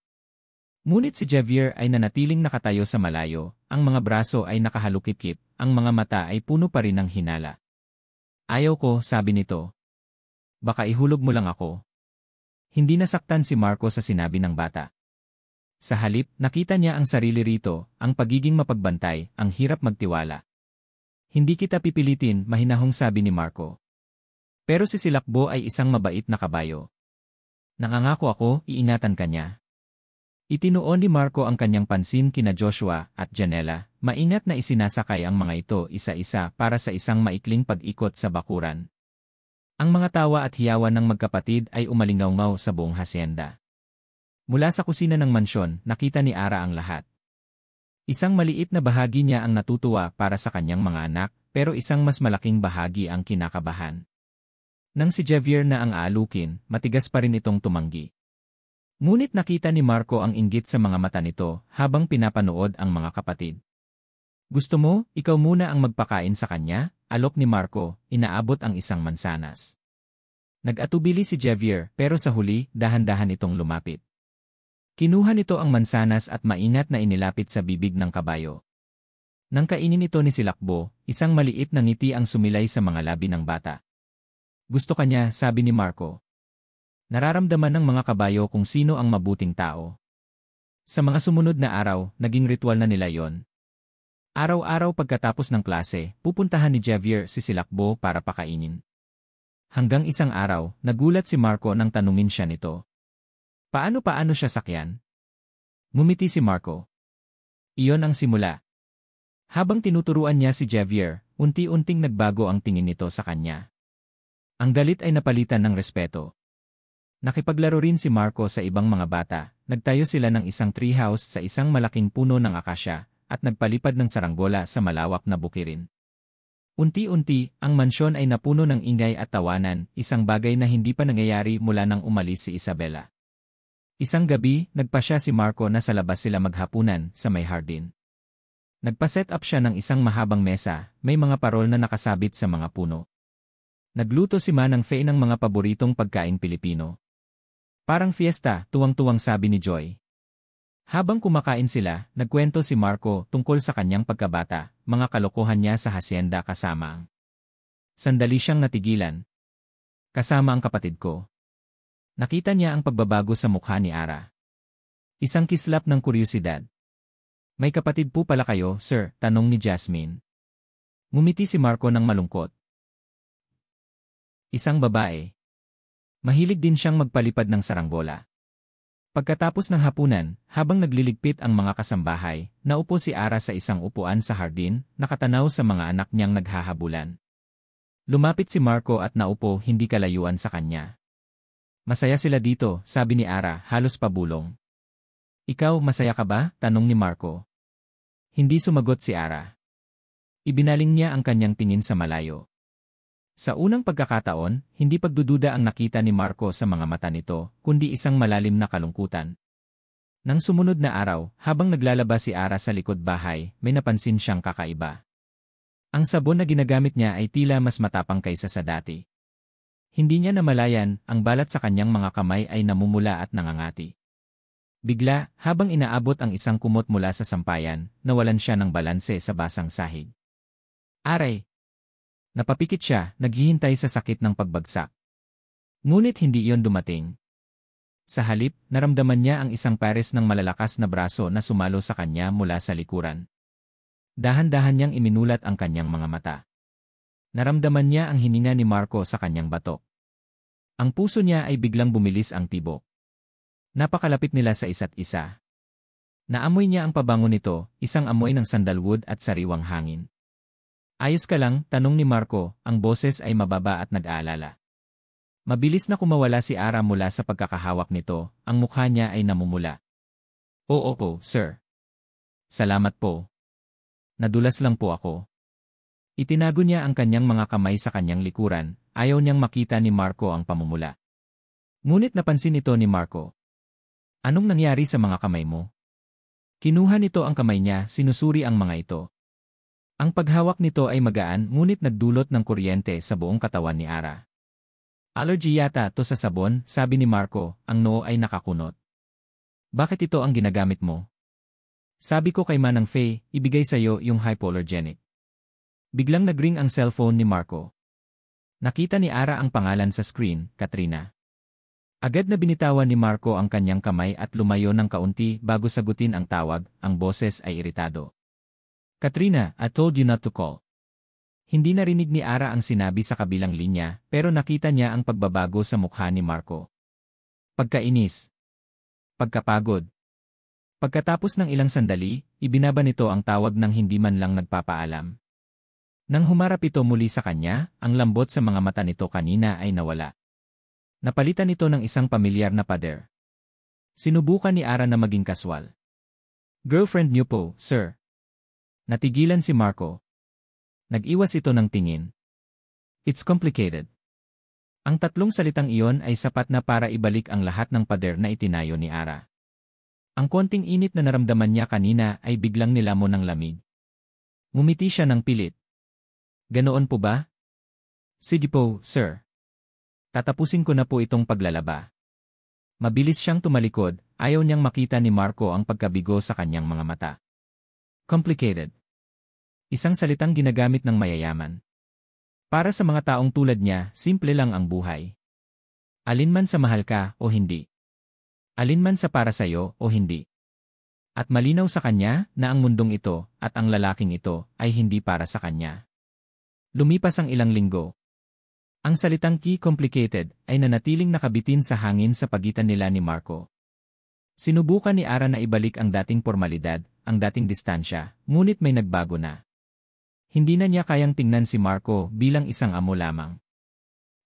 Speaker 1: Ngunit si Javier ay nanatiling nakatayo sa malayo, ang mga braso ay nakahalukip-kip, ang mga mata ay puno pa rin ng hinala. Ayaw ko, sabi nito. Baka ihulog mo lang ako. Hindi nasaktan si Marco sa sinabi ng bata. Sa halip, nakita niya ang sarili rito, ang pagiging mapagbantay, ang hirap magtiwala. Hindi kita pipilitin, mahinahong sabi ni Marco. Pero si Silakbo ay isang mabait na kabayo. Nangangako ako, iingatan ka niya. Itinuon ni Marco ang kanyang pansin kina Joshua at Janela, maingat na isinasakay ang mga ito isa-isa para sa isang maikling pag-ikot sa bakuran. Ang mga tawa at hiyawan ng magkapatid ay umalingaw-ngaw sa buong hacienda. Mula sa kusina ng mansyon, nakita ni Ara ang lahat. Isang maliit na bahagi niya ang natutuwa para sa kanyang mga anak, pero isang mas malaking bahagi ang kinakabahan. Nang si Javier na ang aalukin, matigas pa rin itong tumanggi. Ngunit nakita ni Marco ang inggit sa mga mata nito habang pinapanood ang mga kapatid. Gusto mo, ikaw muna ang magpakain sa kanya? Alok ni Marco, inaabot ang isang mansanas. Nag-atubili si Javier pero sa huli, dahan-dahan itong lumapit. Kinuha nito ang mansanas at maingat na inilapit sa bibig ng kabayo. Nang kainin ito ni Silakbo, isang maliit na ngiti ang sumilay sa mga labi ng bata. Gusto ka niya, sabi ni Marco. Nararamdaman ng mga kabayo kung sino ang mabuting tao. Sa mga sumunod na araw, naging ritual na nila yon. Araw-araw pagkatapos ng klase, pupuntahan ni Javier si Silakbo para pakainin. Hanggang isang araw, nagulat si Marco nang tanungin siya nito. Paano siya sakyan? Ngumiti si Marco. Iyon ang simula. Habang tinuturuan niya si Javier, unti-unting nagbago ang tingin nito sa kanya. Ang galit ay napalitan ng respeto. Nakipaglaro rin si Marco sa ibang mga bata, nagtayo sila ng isang treehouse sa isang malaking puno ng akasya, at nagpalipad ng saranggola sa malawak na bukirin. Unti-unti, ang mansyon ay napuno ng ingay at tawanan, isang bagay na hindi pa nangyayari mula nang umalis si Isabela. Isang gabi, nagpasya si Marco na sa labas sila maghapunan sa may hardin. Nagpa-set up siya ng isang mahabang mesa, may mga parol na nakasabit sa mga puno. Nagluto si Manang Faye ng mga paboritong pagkain Pilipino. Parang fiesta, tuwang-tuwang sabi ni Joy. Habang kumakain sila, nagkwento si Marco tungkol sa kanyang pagkabata, mga kalokohan niya sa hacienda kasama ang. Sandali siyang natigilan. Kasama ang kapatid ko. Nakita niya ang pagbabago sa mukha ni Ara. Isang kislap ng kuryosidad. May kapatid po pala kayo, sir, tanong ni Jasmine. Ngumiti si Marco ng malungkot. Isang babae. Mahilig din siyang magpalipad ng saranggola. Pagkatapos ng hapunan, habang nagliligpit ang mga kasambahay, naupo si Ara sa isang upuan sa hardin, nakatanaw sa mga anak niyang naghahabulan. Lumapit si Marco at naupo hindi kalayuan sa kanya. Masaya sila dito, sabi ni Ara, halos pabulong. Ikaw, masaya ka ba? Tanong ni Marco. Hindi sumagot si Ara. Ibinaling niya ang kanyang tingin sa malayo. Sa unang pagkakataon, hindi pagdududa ang nakita ni Marco sa mga mata nito, kundi isang malalim na kalungkutan. Nang sumunod na araw, habang naglalaba si Ara sa likod bahay, may napansin siyang kakaiba. Ang sabon na ginagamit niya ay tila mas matapang kaysa sa dati. Hindi niya namalayan, ang balat sa kanyang mga kamay ay namumula at nangangati. Bigla, habang inaabot ang isang kumot mula sa sampayan, nawalan siya ng balanse sa basang sahig. Aray! Napapikit siya, naghihintay sa sakit ng pagbagsak. Ngunit hindi iyon dumating. Sa halip, naramdaman niya ang isang pares ng malalakas na braso na sumalo sa kanya mula sa likuran. Dahan-dahan niyang iminulat ang kanyang mga mata. Naramdaman niya ang hininga ni Marco sa kanyang batok. Ang puso niya ay biglang bumilis ang tibok. Napakalapit nila sa isa't isa. Naamoy niya ang pabango nito, isang amoy ng sandalwood at sariwang hangin. Ayos ka lang, tanong ni Marco, ang boses ay mababa at nag-aalala. Mabilis na kumawala si Ara mula sa pagkakahawak nito, ang mukha niya ay namumula. Oo, sir. Salamat po. Nadulas lang po ako. Itinago niya ang kanyang mga kamay sa kanyang likuran, ayaw niyang makita ni Marco ang pamumula. Ngunit napansin ito ni Marco. Anong nangyari sa mga kamay mo? Kinuha nito ang kamay niya, sinusuri ang mga ito. Ang paghawak nito ay magaan ngunit nagdulot ng kuryente sa buong katawan ni Ara. Allergy yata to sa sabon, sabi ni Marco, ang noo ay nakakunot. Bakit ito ang ginagamit mo? Sabi ko kay Manang Faye, ibigay sa'yo yung hypoallergenic. Biglang nagring ang cellphone ni Marco. Nakita ni Ara ang pangalan sa screen, Katrina. Agad na binitawan ni Marco ang kanyang kamay at lumayo ng kaunti bago sagutin ang tawag, ang boses ay iritado. Katrina, I told you not to call. Hindi narinig ni Ara ang sinabi sa kabilang linya, pero nakita niya ang pagbabago sa mukha ni Marco. Pagkainis. Pagkapagod. Pagkatapos ng ilang sandali, ibinaba nito ang tawag ng hindi man lang nagpapaalam. Nang humarap ito muli sa kanya, ang lambot sa mga mata nito kanina ay nawala. Napalitan ito ng isang pamilyar na pader. Sinubukan ni Ara na maging kaswal. Girlfriend niyo po, sir. Natigilan si Marco. Nag-iwas ito ng tingin. It's complicated. Ang tatlong salitang iyon ay sapat na para ibalik ang lahat ng pader na itinayo ni Ara. Ang konting init na naramdaman niya kanina ay biglang nilamon ng lamig. Ngumiti siya ng pilit. Ganoon po ba? Sige po, sir. Tatapusin ko na po itong paglalaba. Mabilis siyang tumalikod, ayaw niyang makita ni Marco ang pagkabigo sa kanyang mga mata. Complicated. Isang salitang ginagamit ng mayayaman. Para sa mga taong tulad niya, simple lang ang buhay. Alinman sa mahal ka o hindi. Alinman sa para sa'yo o hindi. At malinaw sa kanya na ang mundong ito at ang lalaking ito ay hindi para sa kanya. Lumipas ang ilang linggo. Ang salitang key complicated ay nanatiling nakabitin sa hangin sa pagitan nila ni Marco. Sinubukan ni Ara na ibalik ang dating formalidad, ang dating distansya, ngunit may nagbago na. Hindi na niya kayang tingnan si Marco bilang isang amo lamang.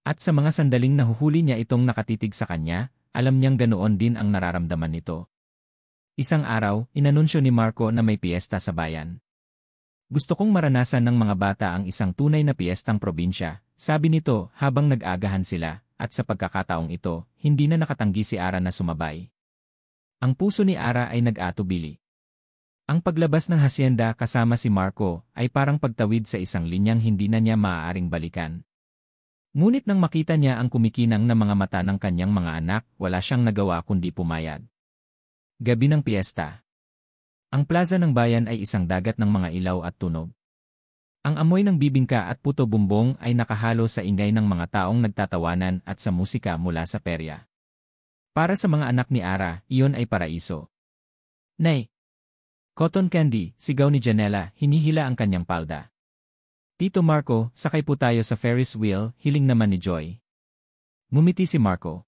Speaker 1: At sa mga sandaling nahuhuli niya itong nakatitig sa kanya, alam niyang ganoon din ang nararamdaman nito. Isang araw, inanunsyo ni Marco na may piyesta sa bayan. Gusto kong maranasan ng mga bata ang isang tunay na piyestang probinsya, sabi nito habang nag-agahan sila, at sa pagkakataong ito, hindi na nakatanggi si Ara na sumabay. Ang puso ni Ara ay nag-atubili. Ang paglabas ng hasyenda kasama si Marco ay parang pagtawid sa isang linyang hindi na niya maaaring balikan. Ngunit nang makita niya ang kumikinang na mga mata ng kanyang mga anak, wala siyang nagawa kundi pumayag. Gabi ng piyesta. Ang plaza ng bayan ay isang dagat ng mga ilaw at tunog. Ang amoy ng bibingka at puto bumbong ay nakahalo sa ingay ng mga taong nagtatawanan at sa musika mula sa perya. Para sa mga anak ni Ara, iyon ay paraiso. Nay! Cotton candy, sigaw ni Janela, hinihila ang kanyang palda. Tito Marco, sakay po tayo sa Ferris wheel, hiling naman ni Joy. Ngumiti si Marco.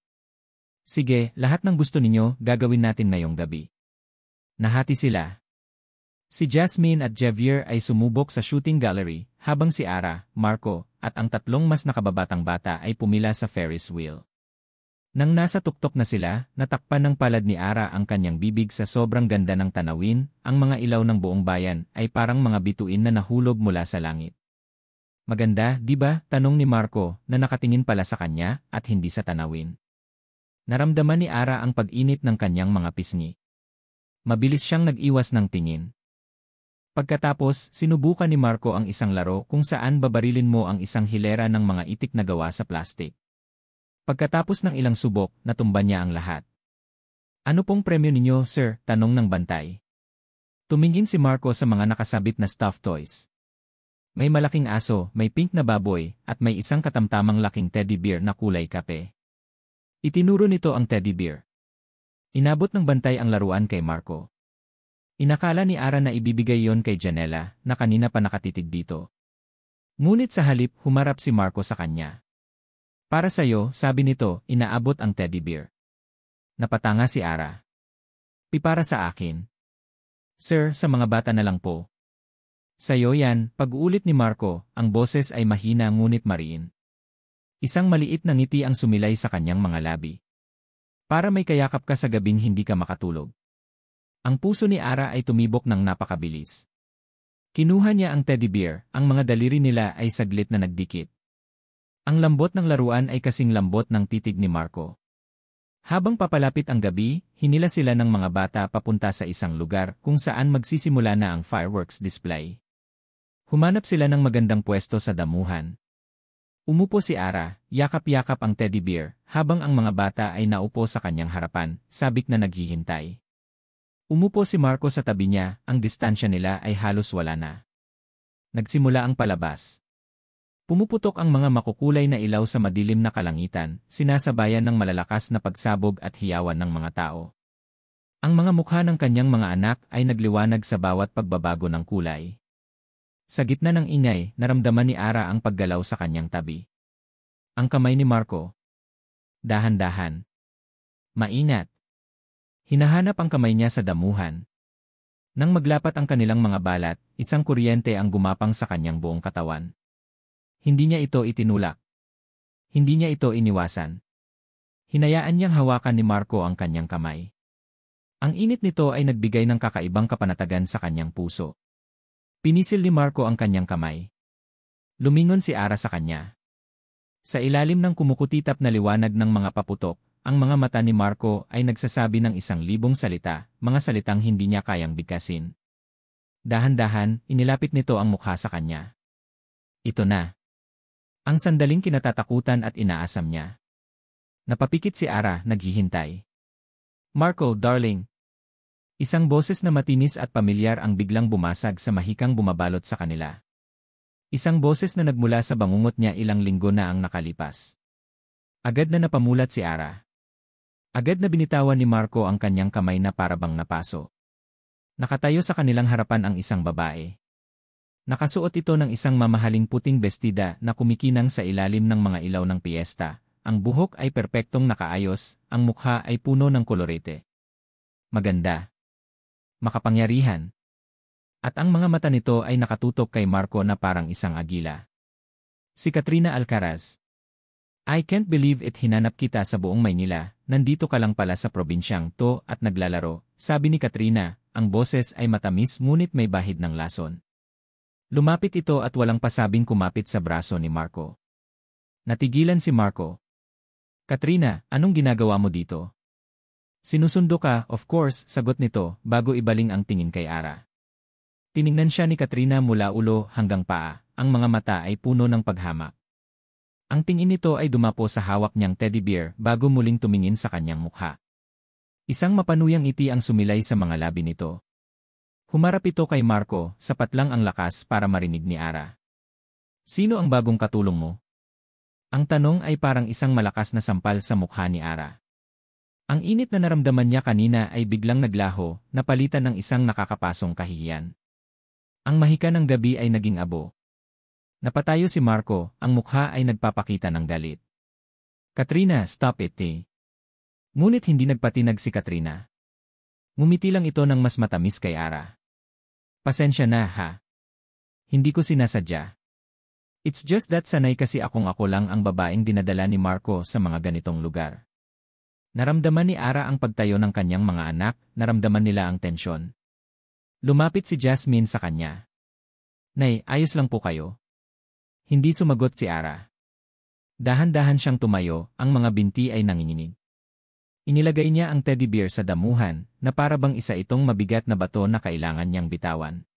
Speaker 1: Sige, lahat ng gusto ninyo, gagawin natin ngayong gabi. Nahati sila. Si Jasmine at Javier ay sumubok sa shooting gallery, habang si Ara, Marco, at ang tatlong mas nakababatang bata ay pumila sa Ferris wheel. Nang nasa tuktok na sila, natakpan ng palad ni Ara ang kanyang bibig sa sobrang ganda ng tanawin, ang mga ilaw ng buong bayan ay parang mga bituin na nahulog mula sa langit. Maganda, di ba? Tanong ni Marco na nakatingin pala sa kanya at hindi sa tanawin. Naramdaman ni Ara ang pag-init ng kanyang mga pisngi. Mabilis siyang nag-iwas ng tingin. Pagkatapos, sinubukan ni Marco ang isang laro kung saan babarilin mo ang isang hilera ng mga itik na gawa sa plastik. Pagkatapos ng ilang subok, natumba niya ang lahat. Ano pong premyo ninyo, sir? Tanong ng bantay. Tumingin si Marco sa mga nakasabit na stuffed toys. May malaking aso, may pink na baboy, at may isang katamtamang laking teddy bear na kulay kape. Itinuro nito ang teddy bear. Inabot ng bantay ang laruan kay Marco. Inakala ni Ara na ibibigay yon kay Janela, na kanina pa nakatitig dito. Ngunit sa halip, humarap si Marco sa kanya. Para sa'yo, sabi nito, inaabot ang teddy bear. Napatanga si Ara. Para sa akin. Sir, sa mga bata na lang po. Sa'yo yan, pag-uulit ni Marco, ang boses ay mahina ngunit mariin. Isang maliit na ngiti ang sumilay sa kanyang mga labi. Para may kayakap ka sa gabing hindi ka makatulog. Ang puso ni Ara ay tumibok ng napakabilis. Kinuha niya ang teddy bear, ang mga daliri nila ay saglit na nagdikit. Ang lambot ng laruan ay kasing lambot ng titig ni Marco. Habang papalapit ang gabi, hinila sila ng mga bata papunta sa isang lugar kung saan magsisimula na ang fireworks display. Humanap sila ng magandang pwesto sa damuhan. Umupo si Ara, yakap-yakap ang teddy bear, habang ang mga bata ay naupo sa kanyang harapan, sabik na naghihintay. Umupo si Marco sa tabi niya, ang distansya nila ay halos wala na. Nagsimula ang palabas. Pumuputok ang mga makukulay na ilaw sa madilim na kalangitan, sinasabayan ng malalakas na pagsabog at hiyawan ng mga tao. Ang mga mukha ng kanyang mga anak ay nagliwanag sa bawat pagbabago ng kulay. Sa gitna ng ingay, naramdaman ni Ara ang paggalaw sa kanyang tabi. Ang kamay ni Marco. Dahan-dahan. Maingat. Hinahanap ang kamay niya sa damuhan. Nang maglapat ang kanilang mga balat, isang kuryente ang gumapang sa kanyang buong katawan. Hindi niya ito itinulak. Hindi niya ito iniwasan. Hinayaan niyang hawakan ni Marco ang kanyang kamay. Ang init nito ay nagbigay ng kakaibang kapanatagan sa kanyang puso. Pinisil ni Marco ang kanyang kamay. Lumingon si Ara sa kanya. Sa ilalim ng kumukutitap na liwanag ng mga paputok, ang mga mata ni Marco ay nagsasabi ng 1,000 salita, mga salitang hindi niya kayang bigkasin. Dahan-dahan, inilapit nito ang mukha sa kanya. Ito na. Ang sandaling kinatatakutan at inaasam niya. Napapikit si Ara, naghihintay. Marco, darling. Isang boses na matinis at pamilyar ang biglang bumasag sa mahikang bumabalot sa kanila. Isang boses na nagmula sa bangungot niya ilang linggo na ang nakalipas. Agad na napamulat si Ara. Agad na binitawan ni Marco ang kanyang kamay na parabang napaso. Nakatayo sa kanilang harapan ang isang babae. Nakasuot ito ng isang mamahaling puting bestida na kumikinang sa ilalim ng mga ilaw ng piyesta. Ang buhok ay perpektong nakaayos, ang mukha ay puno ng kolorete. Maganda. Makapangyarihan. At ang mga mata nito ay nakatutok kay Marco na parang isang agila. Si Katrina Alcaraz. I can't believe it, hinanap kita sa buong Maynila, nandito ka lang pala sa probinsyang to at naglalaro, sabi ni Katrina, ang boses ay matamis ngunit may bahid ng lason. Lumapit ito at walang pasabing kumapit sa braso ni Marco. Natigilan si Marco. Katrina, anong ginagawa mo dito? Sinusundo ka, of course, sagot nito, bago ibaling ang tingin kay Ara. Tiningnan siya ni Katrina mula ulo hanggang paa, ang mga mata ay puno ng paghamak. Ang tingin nito ay dumapo sa hawak niyang teddy bear bago muling tumingin sa kanyang mukha. Isang mapanuyang ngiti ang sumilay sa mga labi nito. Humarap ito kay Marco, sapat lang ang lakas para marinig ni Ara. Sino ang bagong katulong mo? Ang tanong ay parang isang malakas na sampal sa mukha ni Ara. Ang init na naramdaman niya kanina ay biglang naglaho, napalitan ng isang nakakapasong kahihiyan. Ang mahika ng gabi ay naging abo. Napatayo si Marco, ang mukha ay nagpapakita ng galit. Katrina, stop it, eh. Ngunit hindi nagpatinag si Katrina. Ngumiti lang ito ng mas matamis kay Ara. Pasensya na, ha? Hindi ko sinasadya. It's just that sanay kasi ako lang ang babaeng dinadala ni Marco sa mga ganitong lugar. Naramdaman ni Ara ang pagtayo ng kanyang mga anak, naramdaman nila ang tensyon. Lumapit si Jasmine sa kanya. Nay, ayos lang po kayo. Hindi sumagot si Ara. Dahan-dahan siyang tumayo, ang mga binti ay nanginginig. Inilagay niya ang teddy bear sa damuhan, na para bang isa itong mabigat na bato na kailangan niyang bitawan.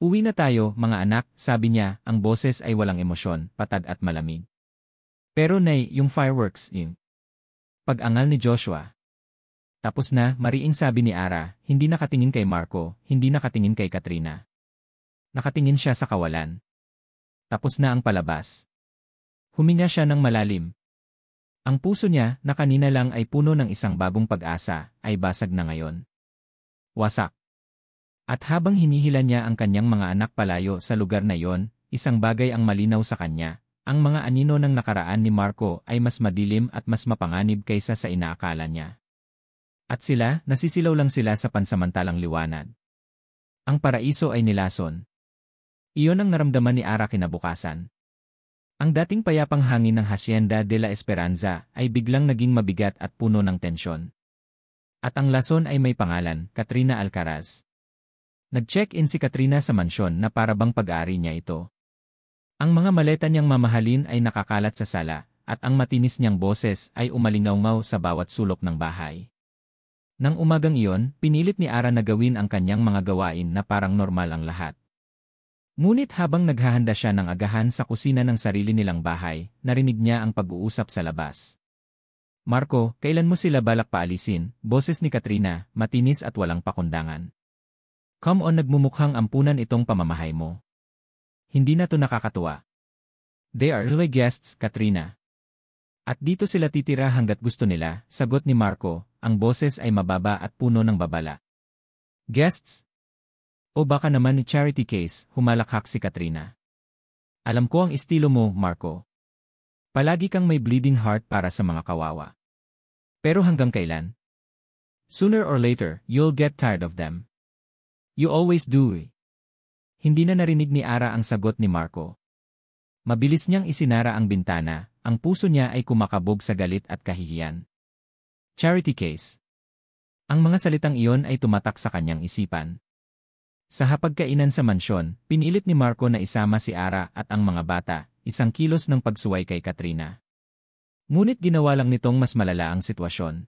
Speaker 1: Uwi na tayo, mga anak, sabi niya, ang boses ay walang emosyon, patad at malamig. Pero nay, yung fireworks, Pag-angal ni Joshua. Tapos na, mariing sabi ni Ara, hindi nakatingin kay Marco, hindi nakatingin kay Katrina. Nakatingin siya sa kawalan. Tapos na ang palabas. Huminga siya ng malalim. Ang puso niya, na kanina lang ay puno ng isang bagong pag-asa, ay basag na ngayon. Wasak. At habang hinihila niya ang kanyang mga anak palayo sa lugar na yon, isang bagay ang malinaw sa kanya. Ang mga anino ng nakaraan ni Marco ay mas madilim at mas mapanganib kaysa sa inaakala niya. At sila, nasisilaw lang sila sa pansamantalang liwanag. Ang paraiso ay nilason. Iyon ang naramdaman ni Ara kinabukasan. Ang dating payapang hangin ng Hacienda de la Esperanza ay biglang naging mabigat at puno ng tensyon. At ang lason ay may pangalan, Katrina Alcaraz. Nag-check-in si Katrina sa mansyon na parabang pag-aari niya ito. Ang mga maleta niyang mamahalin ay nakakalat sa sala, at ang matinis niyang boses ay umalingaw-ngaw sa bawat sulok ng bahay. Nang umagang iyon, pinilit ni Ara na gawin ang kanyang mga gawain na parang normal ang lahat. Ngunit habang naghahanda siya ng agahan sa kusina ng sarili nilang bahay, narinig niya ang pag-uusap sa labas. Marco, kailan mo sila balak paalisin? Boses ni Katrina, matinis at walang pakundangan. Come on, nagmumukhang ampunan itong pamamahay mo. Hindi na to nakakatuwa. They are early guests, Katrina. At dito sila titira hanggat gusto nila, sagot ni Marco, ang boses ay mababa at puno ng babala. Guests? O baka naman ni charity case, humalakhak si Katrina. Alam ko ang estilo mo, Marco. Palagi kang may bleeding heart para sa mga kawawa. Pero hanggang kailan? Sooner or later, you'll get tired of them. You always do. Hindi na narinig ni Ara ang sagot ni Marco. Mabilis niyang isinara ang bintana, ang puso niya ay kumakabog sa galit at kahihiyan. Charity case. Ang mga salitang iyon ay tumatak sa kanyang isipan. Sa hapagkainan sa mansyon, pinilit ni Marco na isama si Ara at ang mga bata, isang kilos ng pagsuway kay Katrina. Ngunit ginawa lang nitong mas malala ang sitwasyon.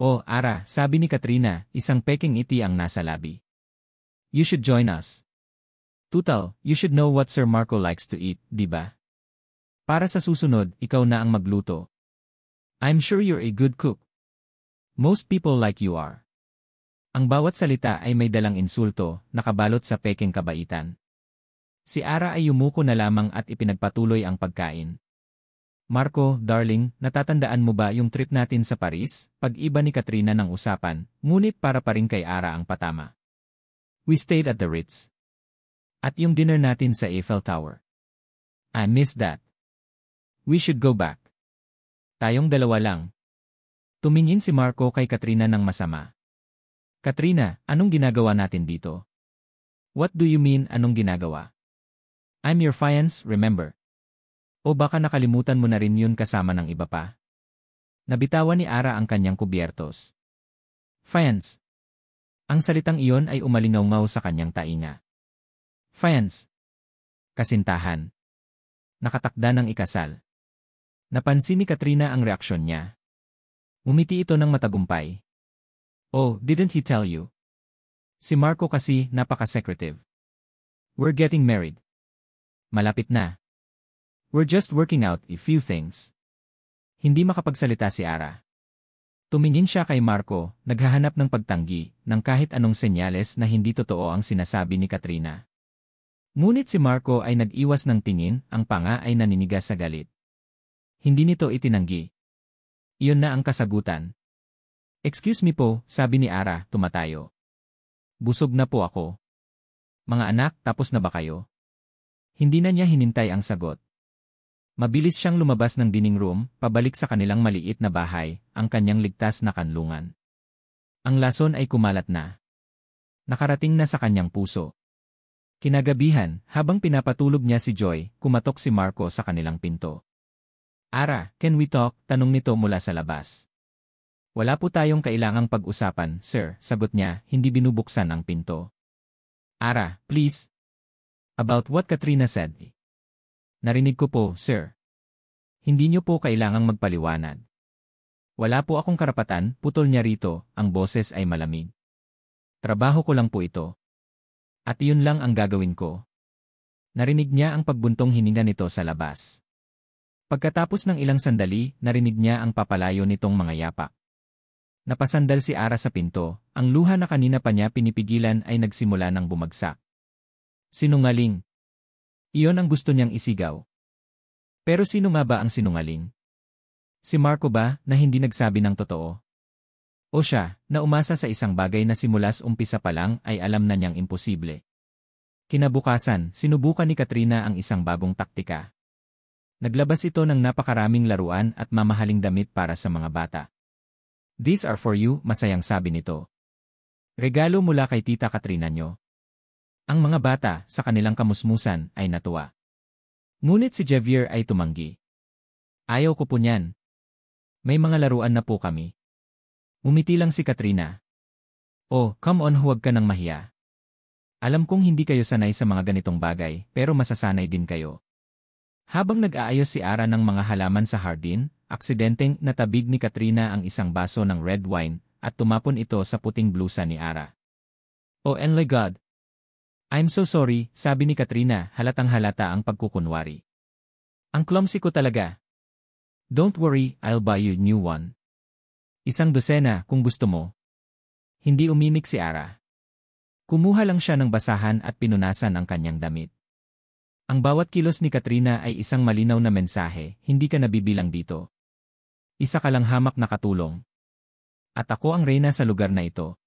Speaker 1: "Oh, Ara," sabi ni Katrina, isang peking ngiti ang nasa labi. "You should join us. Tutal, you should know what Sir Marco likes to eat, di ba? Para sa susunod, ikaw na ang magluto. I'm sure you're a good cook. Most people like you are." Ang bawat salita ay may dalang insulto, nakabalot sa peking kabaitan. Si Ara ay yumuko na lamang at ipinagpatuloy ang pagkain. "Marco, darling, natatandaan mo ba yung trip natin sa Paris?" Pag-iba ni Katrina ng usapan, ngunit para pa rin kay Ara ang patama. "We stayed at the Ritz. At yung dinner natin sa Eiffel Tower. I miss that. We should go back. Tayong dalawa lang." Tumingin si Marco kay Katrina ng masama. "Katrina, anong ginagawa natin dito?" "What do you mean, anong ginagawa? I'm your fiancé, remember? O baka nakalimutan mo na rin yun kasama ng iba pa?" Nabitawan ni Ara ang kanyang kubyertos. Fiancé. Ang salitang iyon ay umalingaw-ngaw sa kanyang tainga. Fiancé. Kasintahan. Nakatakda ng ikasal. Napansin ni Katrina ang reaksyon niya. Umiti ito ng matagumpay. "Oh, didn't he tell you?" Si Marco kasi napaka-secretive. "We're getting married. Malapit na. We're just working out a few things." Hindi makapagsalita si Ara. Tumingin siya kay Marco, naghahanap ng pagtanggi, ng kahit anong senyales na hindi totoo ang sinasabi ni Katrina. Ngunit si Marco ay nag-iwas ng tingin, ang panga ay naninigas sa galit. Hindi nito itinanggi. Iyon na ang kasagutan. "Excuse me po," sabi ni Ara, tumatayo. "Busog na po ako." "Mga anak, tapos na ba kayo?" Hindi na niya hinintay ang sagot. Mabilis siyang lumabas ng dining room, pabalik sa kanilang maliit na bahay, ang kanyang ligtas na kanlungan. Ang lason ay kumalat na. Nakarating na sa kanyang puso. Kinagabihan, habang pinapatulog niya si Joy, kumatok si Marco sa kanilang pinto. "Ara, can we talk?" tanong nito mula sa labas. "Wala po tayong kailangang pag-usapan, sir," sagot niya, hindi binubuksan ang pinto. "Ara, please." "About what Katrina said?" "Narinig ko po, sir." "Hindi niyo po kailangang magpaliwanag." "Wala po akong karapatan," putol niya rito, ang boses ay malamig. "Trabaho ko lang po ito. At iyon lang ang gagawin ko." Narinig niya ang pagbuntong hininga nito sa labas. Pagkatapos ng ilang sandali, narinig niya ang papalayo nitong mga yapak. Napasandal si Ara sa pinto, ang luha na kanina pa niya pinipigilan ay nagsimula ng bumagsak. Sinungaling. Iyon ang gusto niyang isigaw. Pero sino nga ba ang sinungaling? Si Marco ba, na hindi nagsabi ng totoo? O siya, na umasa sa isang bagay na simulas umpisa pa lang ay alam na niyang imposible? Kinabukasan, sinubukan ni Katrina ang isang bagong taktika. Naglabas ito ng napakaraming laruan at mamahaling damit para sa mga bata. "These are for you," masayang sabi nito. "Regalo mula kay Tita Katrina nyo." Ang mga bata, sa kanilang kamusmusan, ay natuwa. Ngunit si Javier ay tumanggi. "Ayaw ko po niyan. May mga laruan na po kami." Umiti lang si Katrina. "Oh, come on, huwag ka nang mahiya. Alam kong hindi kayo sanay sa mga ganitong bagay, pero masasanay din kayo." Habang nag-aayos si Ara ng mga halaman sa hardin, aksidenteng natabig ni Katrina ang isang baso ng red wine at tumapon ito sa puting blusa ni Ara. "Oh my God! I'm so sorry," sabi ni Katrina, halatang halata ang pagkukunwari. "Ang clumsy ko talaga." "Don't worry, I'll buy you new one. Isang dosena kung gusto mo." Hindi umimik si Ara. Kumuha lang siya ng basahan at pinunasan ang kanyang damit. Ang bawat kilos ni Katrina ay isang malinaw na mensahe, hindi ka nabibilang dito. Isa ka lang hamak na katulong. At ako ang reyna sa lugar na ito.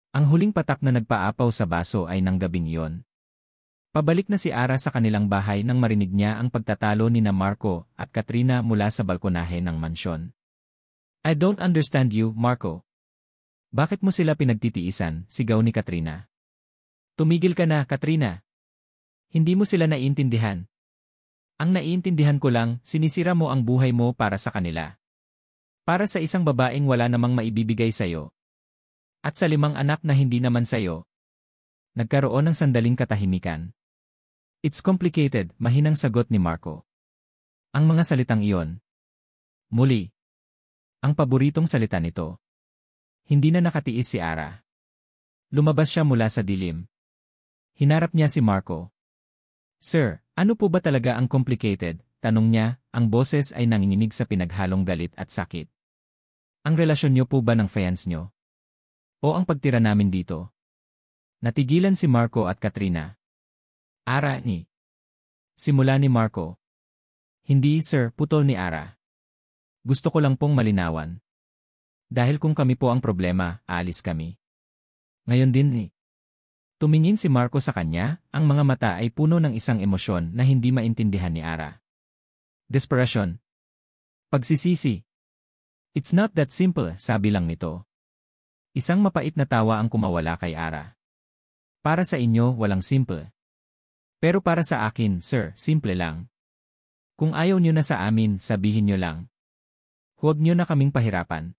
Speaker 1: Ang huling patak na nagpaapaw sa baso ay ng gabing iyon. Pabalik na si Ara sa kanilang bahay nang marinig niya ang pagtatalo ni na Marco at Katrina mula sa balkonahe ng mansyon. "I don't understand you, Marco. Bakit mo sila pinagtitiisan?" sigaw ni Katrina. "Tumigil ka na, Katrina. Hindi mo sila naiintindihan. Ang naiintindihan ko lang, sinisira mo ang buhay mo para sa kanila. Para sa isang babaeng wala namang maibibigay sa'yo. At sa 5 anak na hindi naman sa'yo." Nagkaroon ng sandaling katahimikan. "It's complicated," mahinang sagot ni Marco. Ang mga salitang iyon. Muli. Ang paboritong salita nito. Hindi na nakatiis si Ara. Lumabas siya mula sa dilim. Hinarap niya si Marco. "Sir, ano po ba talaga ang complicated?" tanong niya, ang boses ay nanginginig sa pinaghalong galit at sakit. "Ang relasyon niyo po ba ng fiancé niyo? O ang pagtira namin dito?" Natigilan si Marco at Katrina. "Ara ni." Simula ni Marco. "Hindi, sir," putol ni Ara. "Gusto ko lang pong malinawan. Dahil kung kami po ang problema, aalis kami." Ngayon din ni. Tumingin si Marco sa kanya, ang mga mata ay puno ng isang emosyon na hindi maintindihan ni Ara. Desperation. Pagsisisi. "It's not that simple," sabi lang nito. Isang mapait na tawa ang kumawala kay Ara. "Para sa inyo, walang simple. Pero para sa akin, sir, simple lang. Kung ayaw niyo na sa amin, sabihin niyo lang. Huwag niyo na kaming pahirapan."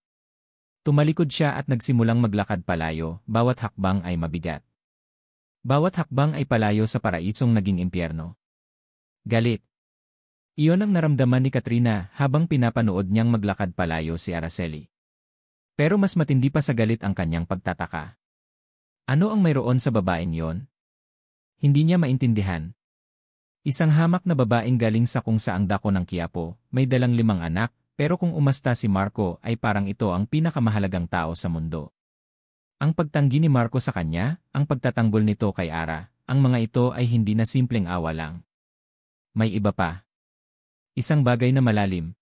Speaker 1: Tumalikod siya at nagsimulang maglakad palayo, bawat hakbang ay mabigat. Bawat hakbang ay palayo sa paraisong naging impyerno. Galit. Iyon ang naramdaman ni Katrina habang pinapanood niyang maglakad palayo si Araceli. Pero mas matindi pa sa galit ang kanyang pagtataka. Ano ang mayroon sa babaeng yon? Hindi niya maintindihan. Isang hamak na babaeng galing sa kung saang dako ng Quiapo, may dalang 5 anak, pero kung umasta si Marco ay parang ito ang pinakamahalagang tao sa mundo. Ang pagtanggi ni Marco sa kanya, ang pagtatanggol nito kay Ara, ang mga ito ay hindi na simpleng awa lang. May iba pa. Isang bagay na malalim.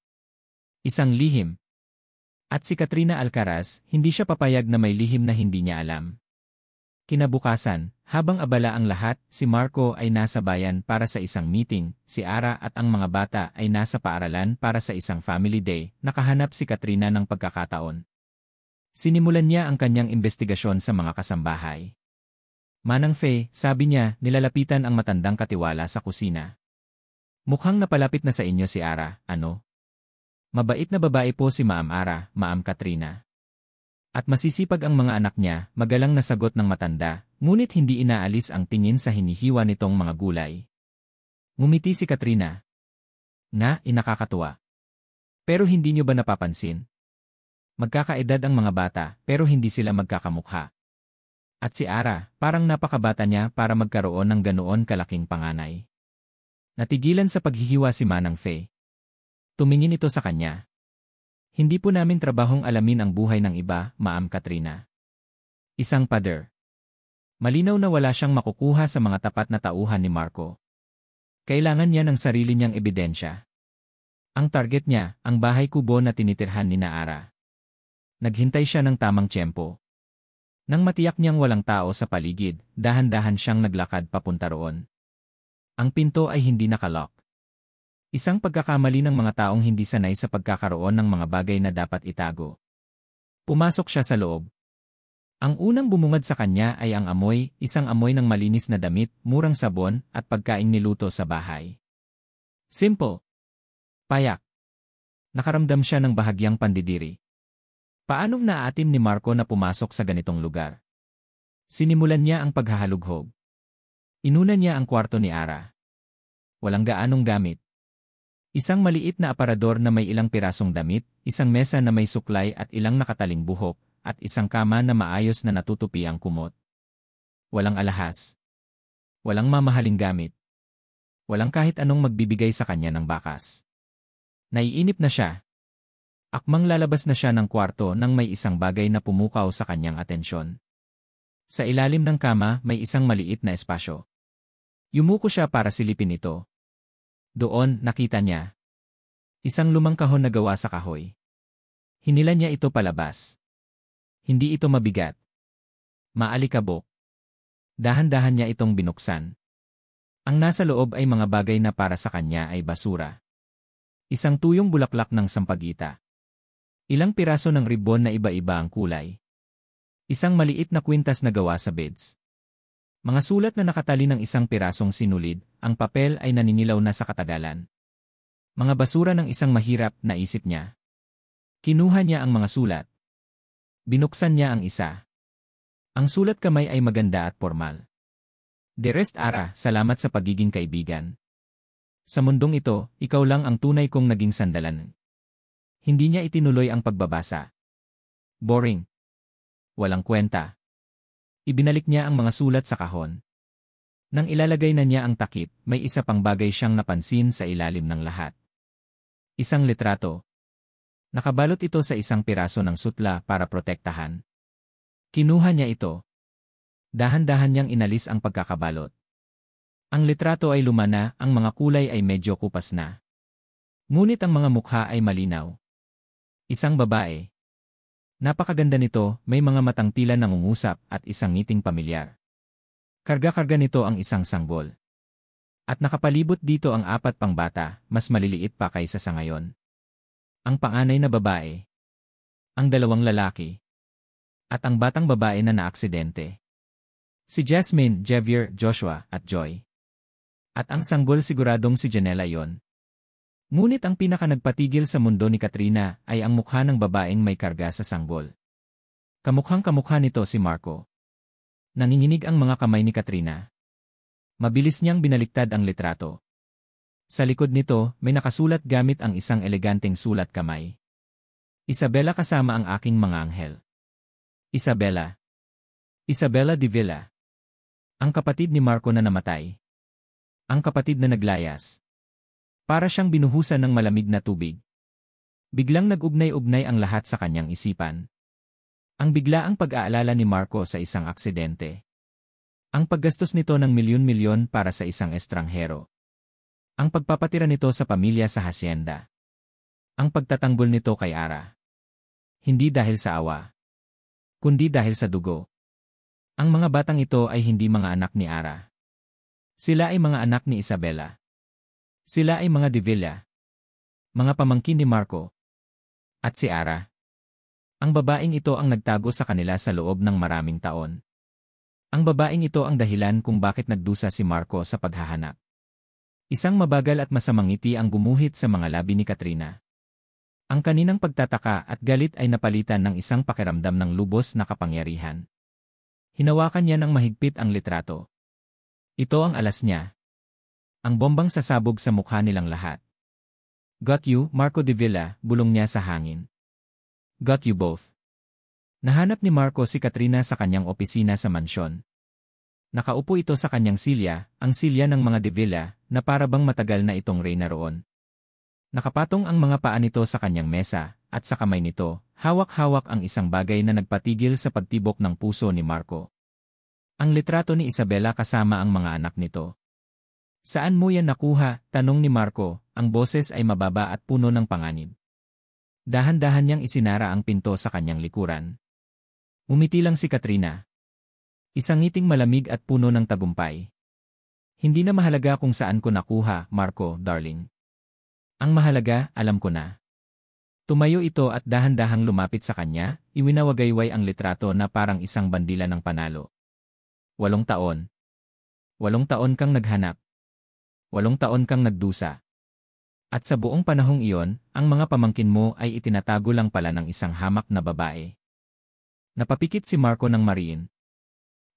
Speaker 1: Isang lihim. At si Katrina Alcaraz, hindi siya papayag na may lihim na hindi niya alam. Kinabukasan, habang abala ang lahat, si Marco ay nasa bayan para sa isang meeting, si Ara at ang mga bata ay nasa paaralan para sa isang family day, nakahanap si Katrina ng pagkakataon. Sinimulan niya ang kanyang investigasyon sa mga kasambahay. Manang Faye, sabi niya, nilalapitan ang matandang katiwala sa kusina. Mukhang napalapit na sa inyo si Ara, ano? Mabait na babae po si Ma'am Ara, Ma'am Katrina. At masisipag ang mga anak niya, magalang na sagot ng matanda, ngunit hindi inaalis ang tingin sa hinihiwa nitong mga gulay. Ngumiti si Katrina. Nga, inakakatuwa. Pero hindi niyo ba napapansin? Magkakaedad ang mga bata, pero hindi sila magkakamukha. At si Ara, parang napakabata niya para magkaroon ng ganoon kalaking panganay. Natigilan sa paghihiwa si Manang Faye. Tumingin ito sa kanya. Hindi po namin trabahong alamin ang buhay ng iba, Ma'am Katrina. Isang pader. Malinaw na wala siyang makukuha sa mga tapat na tauhan ni Marco. Kailangan niya ng sarili niyang ebidensya. Ang target niya, ang bahay kubo na tinitirhan ni Ara. Naghintay siya ng tamang tiyempo. Nang matiyak niyang walang tao sa paligid, dahan-dahan siyang naglakad papunta roon. Ang pinto ay hindi nakalock. Isang pagkakamali ng mga taong hindi sanay sa pagkakaroon ng mga bagay na dapat itago. Pumasok siya sa loob. Ang unang bumungad sa kanya ay ang amoy, isang amoy ng malinis na damit, murang sabon, at pagkaing niluto sa bahay. Simple. Payak. Nakaramdam siya ng bahagyang pandidiri. Paanong naaatim ni Marco na pumasok sa ganitong lugar? Sinimulan niya ang paghahalughog. Inuna niya ang kwarto ni Ara. Walang gaanong gamit. Isang maliit na aparador na may ilang pirasong damit, isang mesa na may suklay at ilang nakataling buhok, at isang kama na maayos na natutupi ang kumot. Walang alahas. Walang mamahaling gamit. Walang kahit anong magbibigay sa kanya ng bakas. Naiinip na siya. Akmang lalabas na siya ng kwarto nang may isang bagay na pumukaw sa kanyang atensyon. Sa ilalim ng kama may isang maliit na espasyo. Yumuko siya para silipin ito. Doon, nakita niya. Isang lumang kahon na gawa sa kahoy. Hinila niya ito palabas. Hindi ito mabigat. Maalikabok. Dahan-dahan niya itong binuksan. Ang nasa loob ay mga bagay na para sa kanya ay basura. Isang tuyong bulaklak ng sampagita. Ilang piraso ng ribbon na iba-iba ang kulay. Isang maliit na kwintas na gawa sa beads. Mga sulat na nakatali ng isang pirasong sinulid, ang papel ay naninilaw na sa katagalan. Mga basura ng isang mahirap na isip niya. Kinuha niya ang mga sulat. Binuksan niya ang isa. Ang sulat kamay ay maganda at formal. Dearest Ara, salamat sa pagiging kaibigan. Sa mundong ito, ikaw lang ang tunay kong naging sandalan. Hindi niya itinuloy ang pagbabasa. Boring. Walang kwenta. Ibinalik niya ang mga sulat sa kahon. Nang ilalagay na niya ang takip, may isa pang bagay siyang napansin sa ilalim ng lahat. Isang litrato. Nakabalot ito sa isang piraso ng sutla para protektahan. Kinuha niya ito. Dahan-dahan niyang inalis ang pagkakabalot. Ang litrato ay lumana, ang mga kulay ay medyo kupas na. Ngunit ang mga mukha ay malinaw. Isang babae. Napakaganda nito, may mga matang tila nangungusap at isang ngiting pamilyar. Karga-karga nito ang isang sanggol. At nakapalibot dito ang 4 pang bata, mas maliliit pa kaysa sa ngayon. Ang panganay na babae. Ang 2 lalaki. At ang batang babae na naaksidente. Si Jasmine, Javier, Joshua, at Joy. At ang sanggol siguradong si Janela yon. Ngunit ang pinakanagpatigil sa mundo ni Katrina ay ang mukha ng babaeng may karga sa sanggol. Kamukhang kamukha nito si Marco. Nanginginig ang mga kamay ni Katrina. Mabilis niyang binaliktad ang litrato. Sa likod nito, may nakasulat gamit ang isang eleganteng sulat kamay. Isabela kasama ang aking mga anghel. Isabela. Isabela de Villa. Ang kapatid ni Marco na namatay. Ang kapatid na naglayas. Para siyang binuhusan ng malamig na tubig. Biglang nag-ugnay-ugnay ang lahat sa kanyang isipan. Ang biglaang pag-aalala ni Marco sa isang aksidente. Ang paggastos nito ng milyon-milyon para sa isang estranghero. Ang pagpapatira nito sa pamilya sa hacienda. Ang pagtatanggol nito kay Ara. Hindi dahil sa awa, kundi dahil sa dugo. Ang mga batang ito ay hindi mga anak ni Ara. Sila ay mga anak ni Isabela. Sila ay mga De Villa. Mga pamangkin ni Marco. At si Ara. Ang babaeng ito ang nagtago sa kanila sa loob ng maraming taon. Ang babaeng ito ang dahilan kung bakit nagdusa si Marco sa paghahanap. Isang mabagal at masamang ngiti ang gumuhit sa mga labi ni Katrina. Ang kaninang pagtataka at galit ay napalitan ng isang pakiramdam ng lubos na kapangyarihan. Hinawakan niya ng mahigpit ang litrato. Ito ang alas niya. Ang bombang sasabog sa mukha nilang lahat. Got you, Marco De Villa, bulong niya sa hangin. Got you both. Nahanap ni Marco si Katrina sa kanyang opisina sa mansyon. Nakaupo ito sa kanyang silya, ang silya ng mga De Villa, na parabang matagal na itong reyna roon. Nakapatong ang mga paa nito sa kanyang mesa, at sa kamay nito, hawak-hawak ang isang bagay na nagpatigil sa pagtibok ng puso ni Marco. Ang litrato ni Isabela kasama ang mga anak nito. Saan mo yan nakuha? Tanong ni Marco, ang boses ay mababa at puno ng panganib. Dahan-dahan niyang isinara ang pinto sa kanyang likuran. Umiti lang si Katrina. Isang ngiting malamig at puno ng tagumpay. Hindi na mahalaga kung saan ko nakuha, Marco, darling. Ang mahalaga, alam ko na. Tumayo ito at dahan-dahang lumapit sa kanya, iwinawagayway ang litrato na parang isang bandila ng panalo. 8 taon. 8 taon kang naghanap. 8 taon kang nagdusa. At sa buong panahong iyon, ang mga pamangkin mo ay itinatago lang pala ng isang hamak na babae. Napapikit si Marco ng mariin.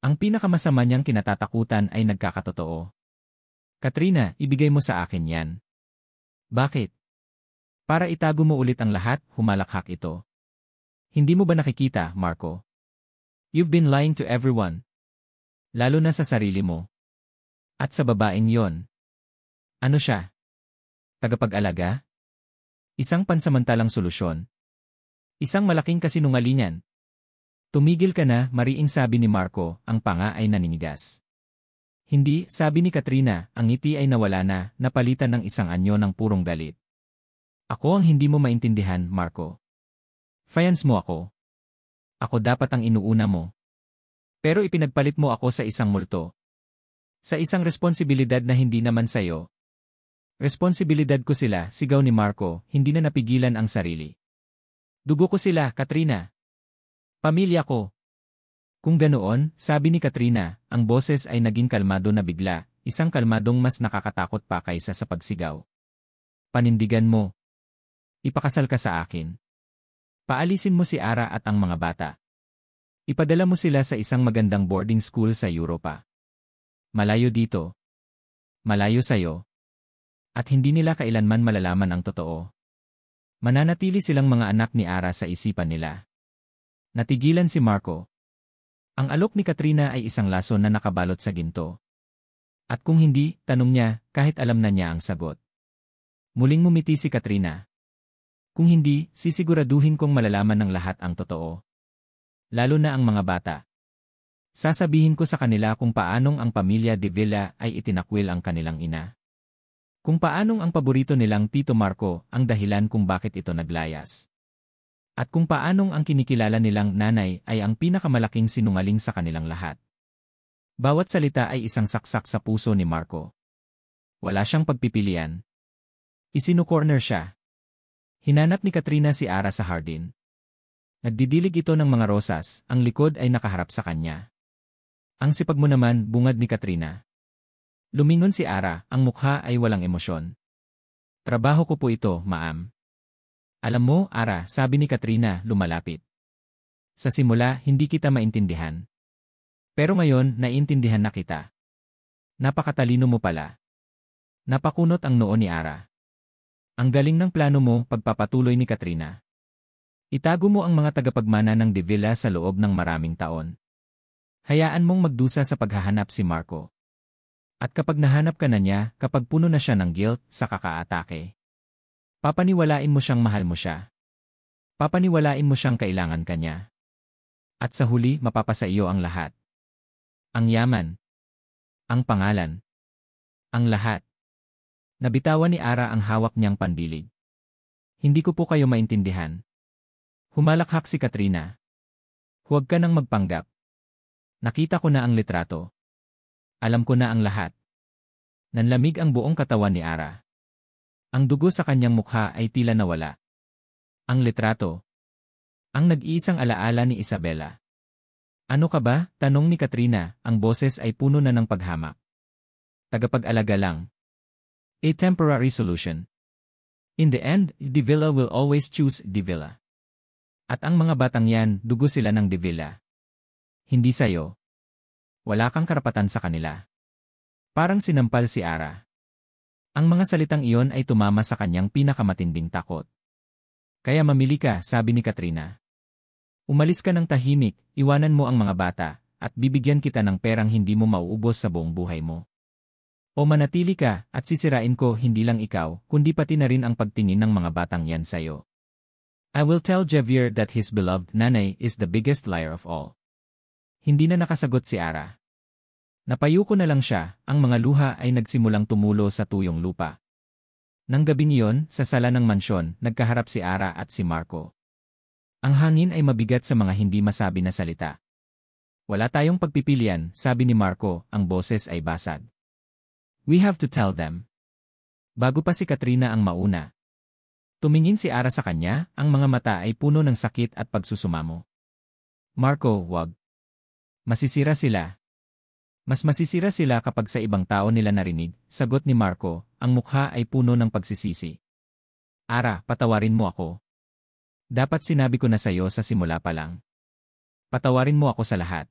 Speaker 1: Ang pinakamasama niyang kinatatakutan ay nagkakatotoo. Katrina, ibigay mo sa akin yan. Bakit? Para itago mo ulit ang lahat, humalakhak ito. Hindi mo ba nakikita, Marco? You've been lying to everyone. Lalo na sa sarili mo. At sa babaeng yon. Ano siya? Tagapag-alaga? Isang pansamantalang solusyon. Isang malaking kasinungalingan. Tumigil ka na, mariing sabi ni Marco, ang panga ay naninigas. Hindi, sabi ni Katrina, ang ngiti ay nawala na, napalitan ng isang anyo ng purong galit. Ako ang hindi mo maintindihan, Marco. Fans mo ako. Ako dapat ang inuuna mo. Pero ipinagpalit mo ako sa isang multo. Sa isang responsibilidad na hindi naman sayo. Responsibilidad ko sila, sigaw ni Marco, hindi na napigilan ang sarili. Dugo ko sila, Katrina. Pamilya ko. Kung ganoon, sabi ni Katrina, ang boses ay naging kalmado na bigla, isang kalmadong mas nakakatakot pa kaysa sa pagsigaw. Panindigan mo. Ipakasal ka sa akin. Paalisin mo si Ara at ang mga bata. Ipadala mo sila sa isang magandang boarding school sa Europa. Malayo dito. Malayo sayo. At hindi nila kailanman malalaman ang totoo. Mananatili silang mga anak ni Ara sa isipan nila. Natigilan si Marco. Ang alok ni Katrina ay isang laso na nakabalot sa ginto. At kung hindi, tanong niya, kahit alam na niya ang sagot. Muling ngumiti si Katrina. Kung hindi, sisiguraduhin kong malalaman ng lahat ang totoo. Lalo na ang mga bata. Sasabihin ko sa kanila kung paanong ang pamilya De Villa ay itinakwil ang kanilang ina. Kung paanong ang paborito nilang Tito Marco ang dahilan kung bakit ito naglayas. At kung paanong ang kinikilala nilang nanay ay ang pinakamalaking sinungaling sa kanilang lahat. Bawat salita ay isang saksak sa puso ni Marco. Wala siyang pagpipilian. Isinukorner siya. Hinanap ni Katrina si Ara sa hardin. Nagdidilig ito ng mga rosas, ang likod ay nakaharap sa kanya. Ang sipag mo naman, bungad ni Katrina. Lumingon si Ara, ang mukha ay walang emosyon. Trabaho ko po ito, ma'am. Alam mo, Ara, sabi ni Katrina, lumalapit. Sa simula, hindi kita maintindihan. Pero ngayon, naiintindihan na kita. Napakatalino mo pala. Napakunot ang noo ni Ara. Ang galing ng plano mo, pagpapatuloy ni Katrina. Itago mo ang mga tagapagmana ng De Villa sa loob ng maraming taon. Hayaan mong magdusa sa paghahanap si Marco. At kapag nahanap ka na niya, kapag puno na siya ng guilt, saka ka-atake. Papaniwalain mo siyang mahal mo siya. Papaniwalain mo siyang kailangan ka niya. At sa huli, mapapasa iyo ang lahat. Ang yaman. Ang pangalan. Ang lahat. Nabitawan ni Ara ang hawak niyang pandilig. Hindi ko po kayo maintindihan. Humalakhak si Katrina. Huwag ka nang magpanggap. Nakita ko na ang litrato. Alam ko na ang lahat. Nanlamig ang buong katawan ni Ara. Ang dugo sa kanyang mukha ay tila nawala. Ang litrato. Ang nag-iisang alaala ni Isabela. Ano ka ba? Tanong ni Katrina, ang boses ay puno na ng paghamak. Tagapag-alaga lang. A temporary solution. In the end, Davila will always choose Davila. At ang mga batang yan, dugo sila ng Davila. Hindi sayo. Wala kang karapatan sa kanila. Parang sinampal si Ara. Ang mga salitang iyon ay tumama sa kanyang pinakamatinding takot. Kaya mamili ka, sabi ni Katrina. Umalis ka ng tahimik, iwanan mo ang mga bata, at bibigyan kita ng perang hindi mo mauubos sa buong buhay mo. O manatili ka, at sisirain ko hindi lang ikaw, kundi pati na rin ang pagtingin ng mga batang yan sayo. I will tell Javier that his beloved nanay is the biggest liar of all. Hindi na nakasagot si Ara. Napayuko na lang siya, ang mga luha ay nagsimulang tumulo sa tuyong lupa. Nang gabing iyon, sa sala ng mansyon, nagkaharap si Ara at si Marco. Ang hangin ay mabigat sa mga hindi masabi na salita. Wala tayong pagpipilian, sabi ni Marco, ang boses ay basag. We have to tell them. Bago pa si Katrina ang mauna. Tumingin si Ara sa kanya, ang mga mata ay puno ng sakit at pagsusumamo. Marco, wag. Masisira sila. Mas masisira sila kapag sa ibang tao nila narinig, sagot ni Marco, ang mukha ay puno ng pagsisisi. Ara, patawarin mo ako. Dapat sinabi ko na sayo sa simula pa lang. Patawarin mo ako sa lahat.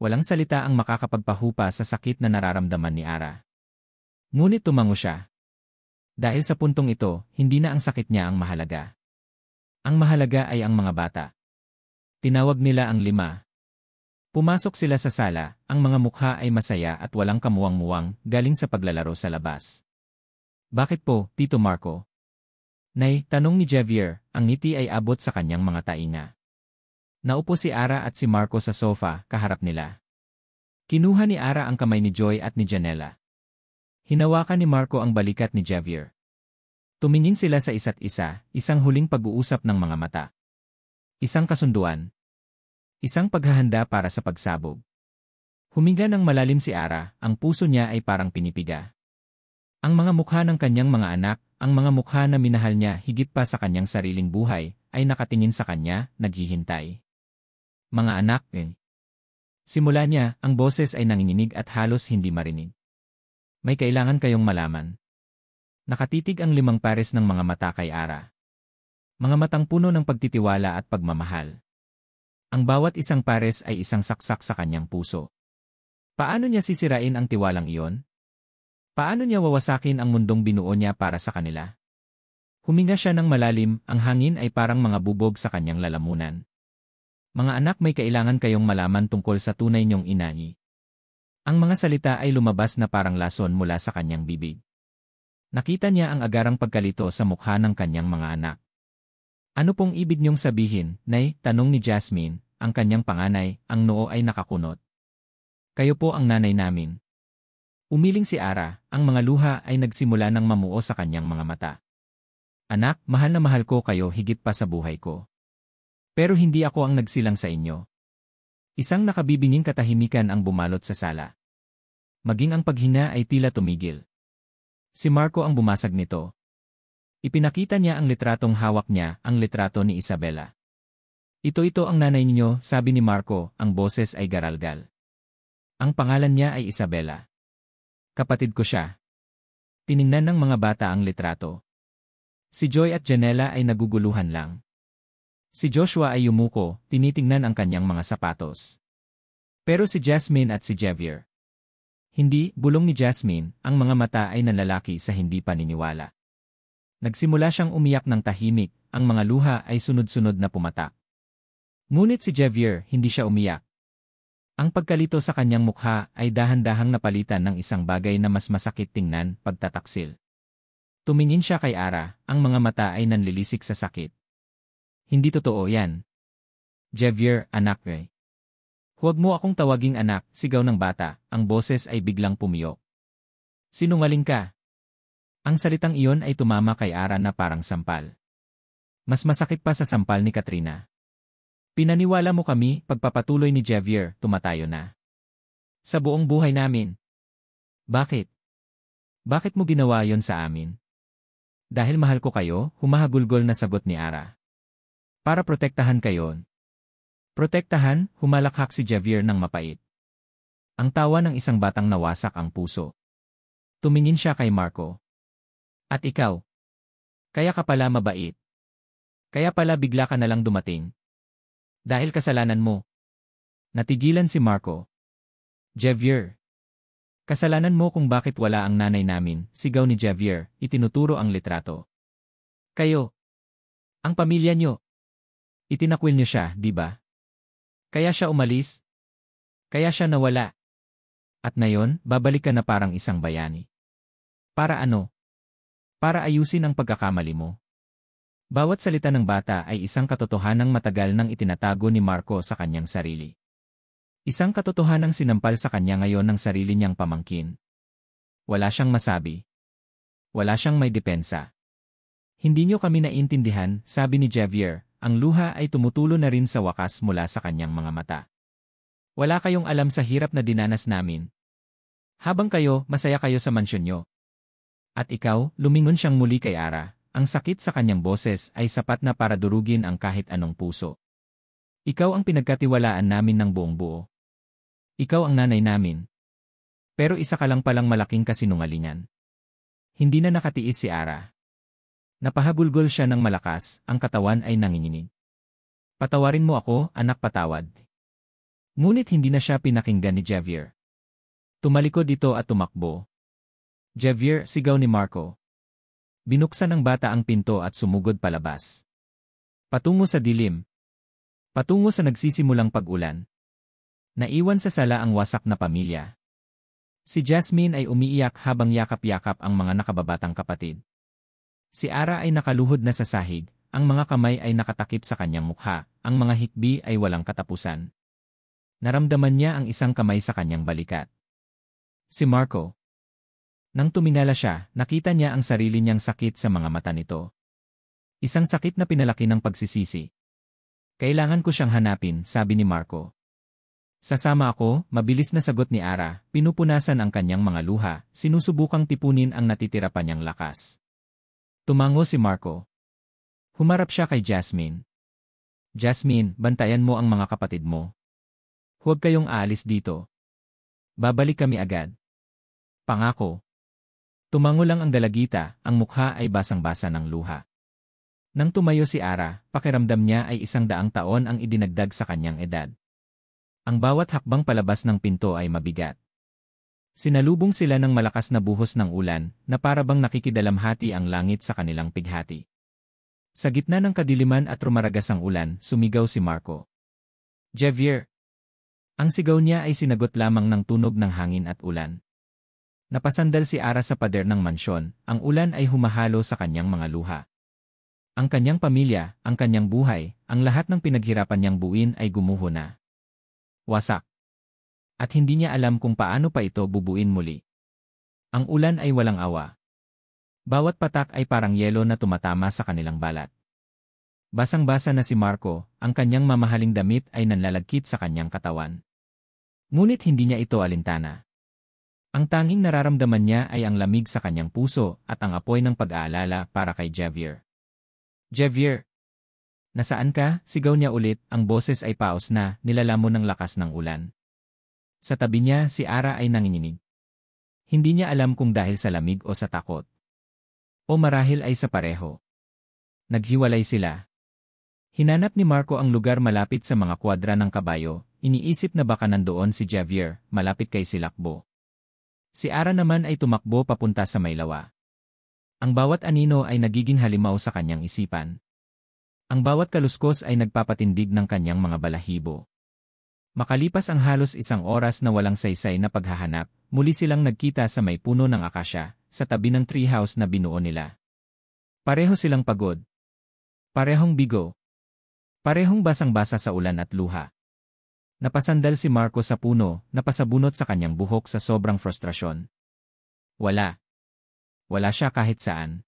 Speaker 1: Walang salita ang makakapagpahupa sa sakit na nararamdaman ni Ara. Ngunit tumango siya. Dahil sa puntong ito, hindi na ang sakit niya ang mahalaga. Ang mahalaga ay ang mga bata. Tinawag nila ang 5. Pumasok sila sa sala, ang mga mukha ay masaya at walang kamuwang-muwang galing sa paglalaro sa labas. Bakit po, Tito Marco? Nay, tanong ni Javier, ang ngiti ay abot sa kanyang mga tainga. Naupo si Ara at si Marco sa sofa, kaharap nila. Kinuha ni Ara ang kamay ni Joy at ni Janela. Hinawakan ni Marco ang balikat ni Javier. Tumingin sila sa isa't isa, isang huling pag-uusap ng mga mata. Isang kasunduan. Isang paghahanda para sa pagsabog. Huminga ng malalim si Ara, ang puso niya ay parang pinipiga. Ang mga mukha ng kanyang mga anak, ang mga mukha na minahal niya higit pa sa kanyang sariling buhay, ay nakatingin sa kanya, naghihintay. Mga anak, Simula niya, ang boses ay nanginginig at halos hindi marinig. May kailangan kayong malaman. Nakatitig ang 5 pares ng mga mata kay Ara. Mga matang puno ng pagtitiwala at pagmamahal. Ang bawat isang pares ay isang saksak sa kanyang puso. Paano niya sisirain ang tiwalang iyon? Paano niya wawasakin ang mundong binuo niya para sa kanila? Huminga siya ng malalim, ang hangin ay parang mga bubog sa kanyang lalamunan. Mga anak, may kailangan kayong malaman tungkol sa tunay niyong inani. Ang mga salita ay lumabas na parang lason mula sa kanyang bibig. Nakita niya ang agarang pagkalito sa mukha ng kanyang mga anak. Ano pong ibig niyong sabihin, Nay? Tanong ni Jasmine, ang kanyang panganay, ang noo ay nakakunot. Kayo po ang nanay namin. Umiling si Ara, ang mga luha ay nagsimula ng mamuo sa kanyang mga mata. Anak, mahal na mahal ko kayo higit pa sa buhay ko. Pero hindi ako ang nagsilang sa inyo. Isang nakabibinging katahimikan ang bumalot sa sala. Maging ang paghina ay tila tumigil. Si Marco ang bumasag nito. Ipinakita niya ang litratong hawak niya, ang litrato ni Isabela. Ito ang nanay ninyo, sabi ni Marco, ang boses ay garalgal. Ang pangalan niya ay Isabela. Kapatid ko siya. Tiningnan ng mga bata ang litrato. Si Joy at Janela ay naguguluhan lang. Si Joshua ay yumuko, tinitingnan ang kanyang mga sapatos. Pero si Jasmine at si Javier. Hindi, bulong ni Jasmine, ang mga mata ay nanlalaki sa hindi paniniwala. Nagsimula siyang umiyak ng tahimik, ang mga luha ay sunod-sunod na pumatak. Ngunit si Javier, hindi siya umiyak. Ang pagkalito sa kanyang mukha ay dahan-dahang napalitan ng isang bagay na mas masakit tingnan, pagtataksil. Tumingin siya kay Ara, ang mga mata ay nanlilisik sa sakit. Hindi totoo yan. Javier, anak eh. Huwag mo akong tawaging anak, sigaw ng bata, ang boses ay biglang pumiyok. Sinungaling ka. Ang salitang iyon ay tumama kay Ara na parang sampal. Mas masakit pa sa sampal ni Katrina. Pinaniwala mo kami, pagpapatuloy ni Javier, tumatayo na. Sa buong buhay namin. Bakit? Bakit mo ginawa yon sa amin? Dahil mahal ko kayo, humahagulgol na sagot ni Ara. Para protektahan kayo. Protektahan, humalakhak si Javier ng mapait. Ang tawa ng isang batang nawasak ang puso. Tumingin siya kay Marco. At ikaw? Kaya ka pala mabait. Kaya pala bigla ka nalang dumating. Dahil kasalanan mo. Natigilan si Marco. Javier. Kasalanan mo kung bakit wala ang nanay namin, sigaw ni Javier, itinuturo ang litrato. Kayo. Ang pamilya nyo. Itinakwil niyo siya, di ba? Kaya siya umalis. Kaya siya nawala. At ngayon, babalik ka na parang isang bayani. Para ano? Para ayusin ang pagkakamali mo. Bawat salita ng bata ay isang katotohanang matagal nang itinatago ni Marco sa kanyang sarili. Isang katotohanang sinampal sa kanya ngayon ng sarili niyang pamangkin. Wala siyang masabi. Wala siyang may depensa. Hindi niyo kami naintindihan, sabi ni Javier, ang luha ay tumutulo na rin sa wakas mula sa kanyang mga mata. Wala kayong alam sa hirap na dinanas namin. Habang kayo, masaya kayo sa mansyon niyo. At ikaw, lumingon siyang muli kay Ara. Ang sakit sa kanyang boses ay sapat na para durugin ang kahit anong puso. Ikaw ang pinagkatiwalaan namin ng buong buo. Ikaw ang nanay namin. Pero isa ka lang palang malaking kasinungalingan. Hindi na nakatiis si Ara. Napahagulgol siya ng malakas, ang katawan ay nanginginig. Patawarin mo ako, anak, patawad. Ngunit hindi na siya pinakinggan ni Javier. Tumalikod ito at tumakbo. Javier, sigaw ni Marco. Binuksan ng bata ang pinto at sumugod palabas. Patungo sa dilim. Patungo sa nagsisimulang pag-ulan. Naiwan sa sala ang wasak na pamilya. Si Jasmine ay umiiyak habang yakap-yakap ang mga nakababatang kapatid. Si Ara ay nakaluhod na sa sahig, ang mga kamay ay nakatakip sa kanyang mukha, ang mga hikbi ay walang katapusan. Naramdaman niya ang isang kamay sa kanyang balikat. Si Marco. Nang tuminala siya, nakita niya ang sarili niyang sakit sa mga mata nito. Isang sakit na pinalaki ng pagsisisi. Kailangan ko siyang hanapin, sabi ni Marco. Sasama ako, mabilis na sagot ni Ara, pinupunasan ang kanyang mga luha, sinusubukang tipunin ang natitira pa niyang lakas. Tumango si Marco. Humarap siya kay Jasmine. Jasmine, bantayan mo ang mga kapatid mo. Huwag kayong aalis dito. Babalik kami agad. Pangako. Tumango lang ang dalagita, ang mukha ay basang-basa ng luha. Nang tumayo si Ara, pakiramdam niya ay 100 taon ang idinagdag sa kanyang edad. Ang bawat hakbang palabas ng pinto ay mabigat. Sinalubong sila ng malakas na buhos ng ulan, na parabang nakikidalamhati ang langit sa kanilang pighati. Sa gitna ng kadiliman at rumaragas ang ulan, sumigaw si Marco. Javier! Ang sigaw niya ay sinagot lamang ng tunog ng hangin at ulan. Napasandal si Ara sa pader ng mansyon, ang ulan ay humahalo sa kanyang mga luha. Ang kanyang pamilya, ang kanyang buhay, ang lahat ng pinaghirapan niyang buuin ay gumuho na. Wasak. At hindi niya alam kung paano pa ito bubuin muli. Ang ulan ay walang awa. Bawat patak ay parang yelo na tumatama sa kanilang balat. Basang-basa na si Marco, ang kanyang mamahaling damit ay nanlalagkit sa kanyang katawan. Ngunit hindi niya ito alintana. Ang tanging nararamdaman niya ay ang lamig sa kanyang puso at ang apoy ng pag-aalala para kay Javier. Javier! Nasaan ka? Sigaw niya ulit, ang boses ay paos na, nilalamon ng lakas ng ulan. Sa tabi niya, si Ara ay nanginginig. Hindi niya alam kung dahil sa lamig o sa takot. O marahil ay sa pareho. Naghiwalay sila. Hinanap ni Marco ang lugar malapit sa mga kwadra ng kabayo, iniisip na baka nandoon si Javier, malapit kay Silakbo. Si Ara naman ay tumakbo papunta sa Maylawa. Ang bawat anino ay nagiging halimaw sa kanyang isipan. Ang bawat kaluskos ay nagpapatindig ng kanyang mga balahibo. Makalipas ang halos 1 oras na walang saysay na paghahanap, muli silang nagkita sa may puno ng akasya, sa tabi ng treehouse na binuo nila. Pareho silang pagod. Parehong bigo. Parehong basang-basa sa ulan at luha. Napasandal si Marco sa puno, napasabunot sa kanyang buhok sa sobrang frustrasyon. Wala. Wala siya kahit saan.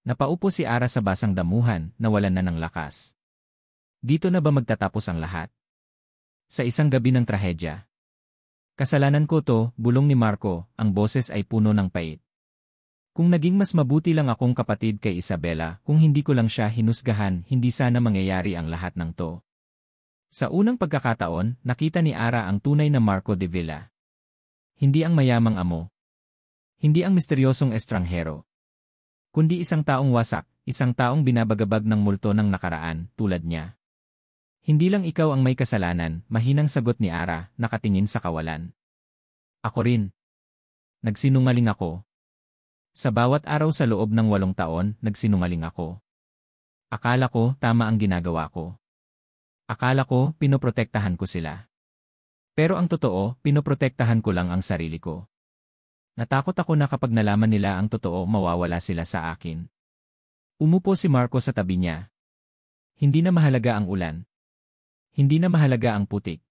Speaker 1: Napaupo si Ara sa basang damuhan, nawalan na ng lakas. Dito na ba magtatapos ang lahat? Sa isang gabi ng trahedya. Kasalanan ko to, bulong ni Marco, ang boses ay puno ng pait. Kung naging mas mabuti lang akong kapatid kay Isabela, kung hindi ko lang siya hinusgahan, hindi sana mangyayari ang lahat ng to. Sa unang pagkakataon, nakita ni Ara ang tunay na Marco de Villa. Hindi ang mayamang amo. Hindi ang misteryosong estranghero. Kundi isang taong wasak, isang taong binabagabag ng multo ng nakaraan, tulad niya. Hindi lang ikaw ang may kasalanan, mahinang sagot ni Ara, nakatingin sa kawalan. Ako rin. Nagsinungaling ako. Sa bawat araw sa loob ng 8 taon, nagsinungaling ako. Akala ko, tama ang ginagawa ko. Akala ko, pinoprotektahan ko sila. Pero ang totoo, pinoprotektahan ko lang ang sarili ko. Natakot ako na kapag nalaman nila ang totoo, mawawala sila sa akin. Umupo si Marco sa tabi niya. Hindi na mahalaga ang ulan. Hindi na mahalaga ang putik.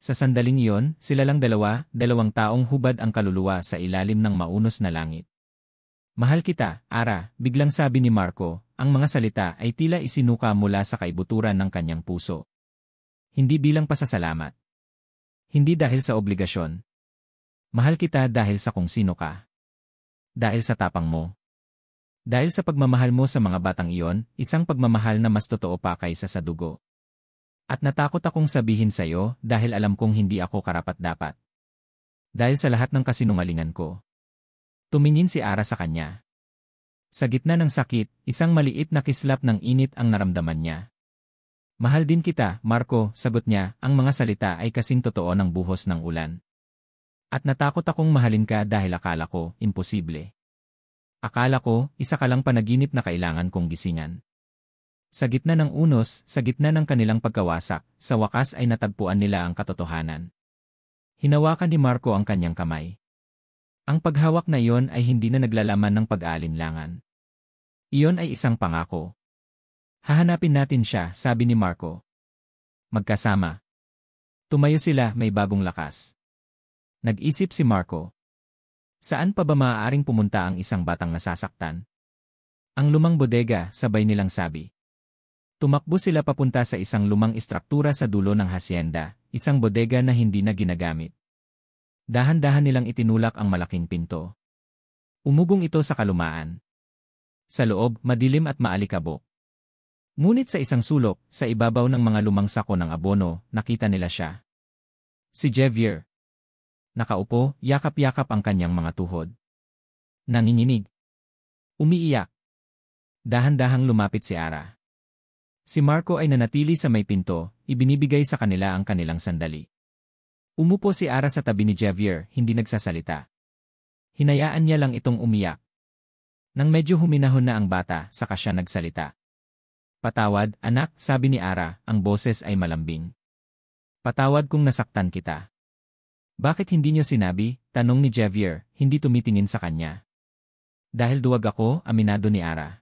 Speaker 1: Sa sandaling iyon, sila lang dalawang taong hubad ang kaluluwa sa ilalim ng maunos na langit. Mahal kita, Ara, biglang sabi ni Marco, ang mga salita ay tila isinuka mula sa kaibuturan ng kanyang puso. Hindi bilang pasasalamat. Hindi dahil sa obligasyon. Mahal kita dahil sa kung sino ka. Dahil sa tapang mo. Dahil sa pagmamahal mo sa mga batang iyon, isang pagmamahal na mas totoo pa kaysa sa dugo. At natakot akong sabihin sa iyo dahil alam kong hindi ako karapat-dapat. Dahil sa lahat ng kasinungalingan ko. Tumingin si Ara sa kanya. Sa gitna ng sakit, isang maliit na kislap ng init ang naramdaman niya. Mahal din kita, Marco, sagot niya, ang mga salita ay kasing totoo ng buhos ng ulan. At natakot akong mahalin ka dahil akala ko, imposible. Akala ko, isa ka lang panaginip na kailangan kong gisingan. Sa gitna ng unos, sa gitna ng kanilang pagkawasak, sa wakas ay natagpuan nila ang katotohanan. Hinawakan ni Marco ang kanyang kamay. Ang paghawak na iyon ay hindi na naglalaman ng pag-aalinlangan. Iyon ay isang pangako. Hahanapin natin siya, sabi ni Marco. Magkasama. Tumayo sila, may bagong lakas. Nag-isip si Marco. Saan pa ba maaaring pumunta ang isang batang nasasaktan? Ang lumang bodega, sabay nilang sabi. Tumakbo sila papunta sa isang lumang istruktura sa dulo ng hasyenda, isang bodega na hindi na ginagamit. Dahan-dahan nilang itinulak ang malaking pinto. Umugong ito sa kalumaan. Sa loob, madilim at maalikabok. Ngunit sa isang sulok, sa ibabaw ng mga lumang sako ng abono, nakita nila siya. Si Javier. Nakaupo, yakap-yakap ang kanyang mga tuhod. Nanginginig. Umiiyak. Dahan-dahang lumapit si Ara. Si Marco ay nanatili sa may pinto, ibinibigay sa kanila ang kanilang sandali. Umupo si Ara sa tabi ni Javier, hindi nagsasalita. Hinayaan niya lang itong umiyak. Nang medyo huminahon na ang bata, saka siya nagsalita. Patawad, anak, sabi ni Ara, ang boses ay malambing. Patawad kung nasaktan kita. Bakit hindi niyo sinabi? Tanong ni Javier, hindi tumitingin sa kanya. Dahil duwag ako, aminado ni Ara.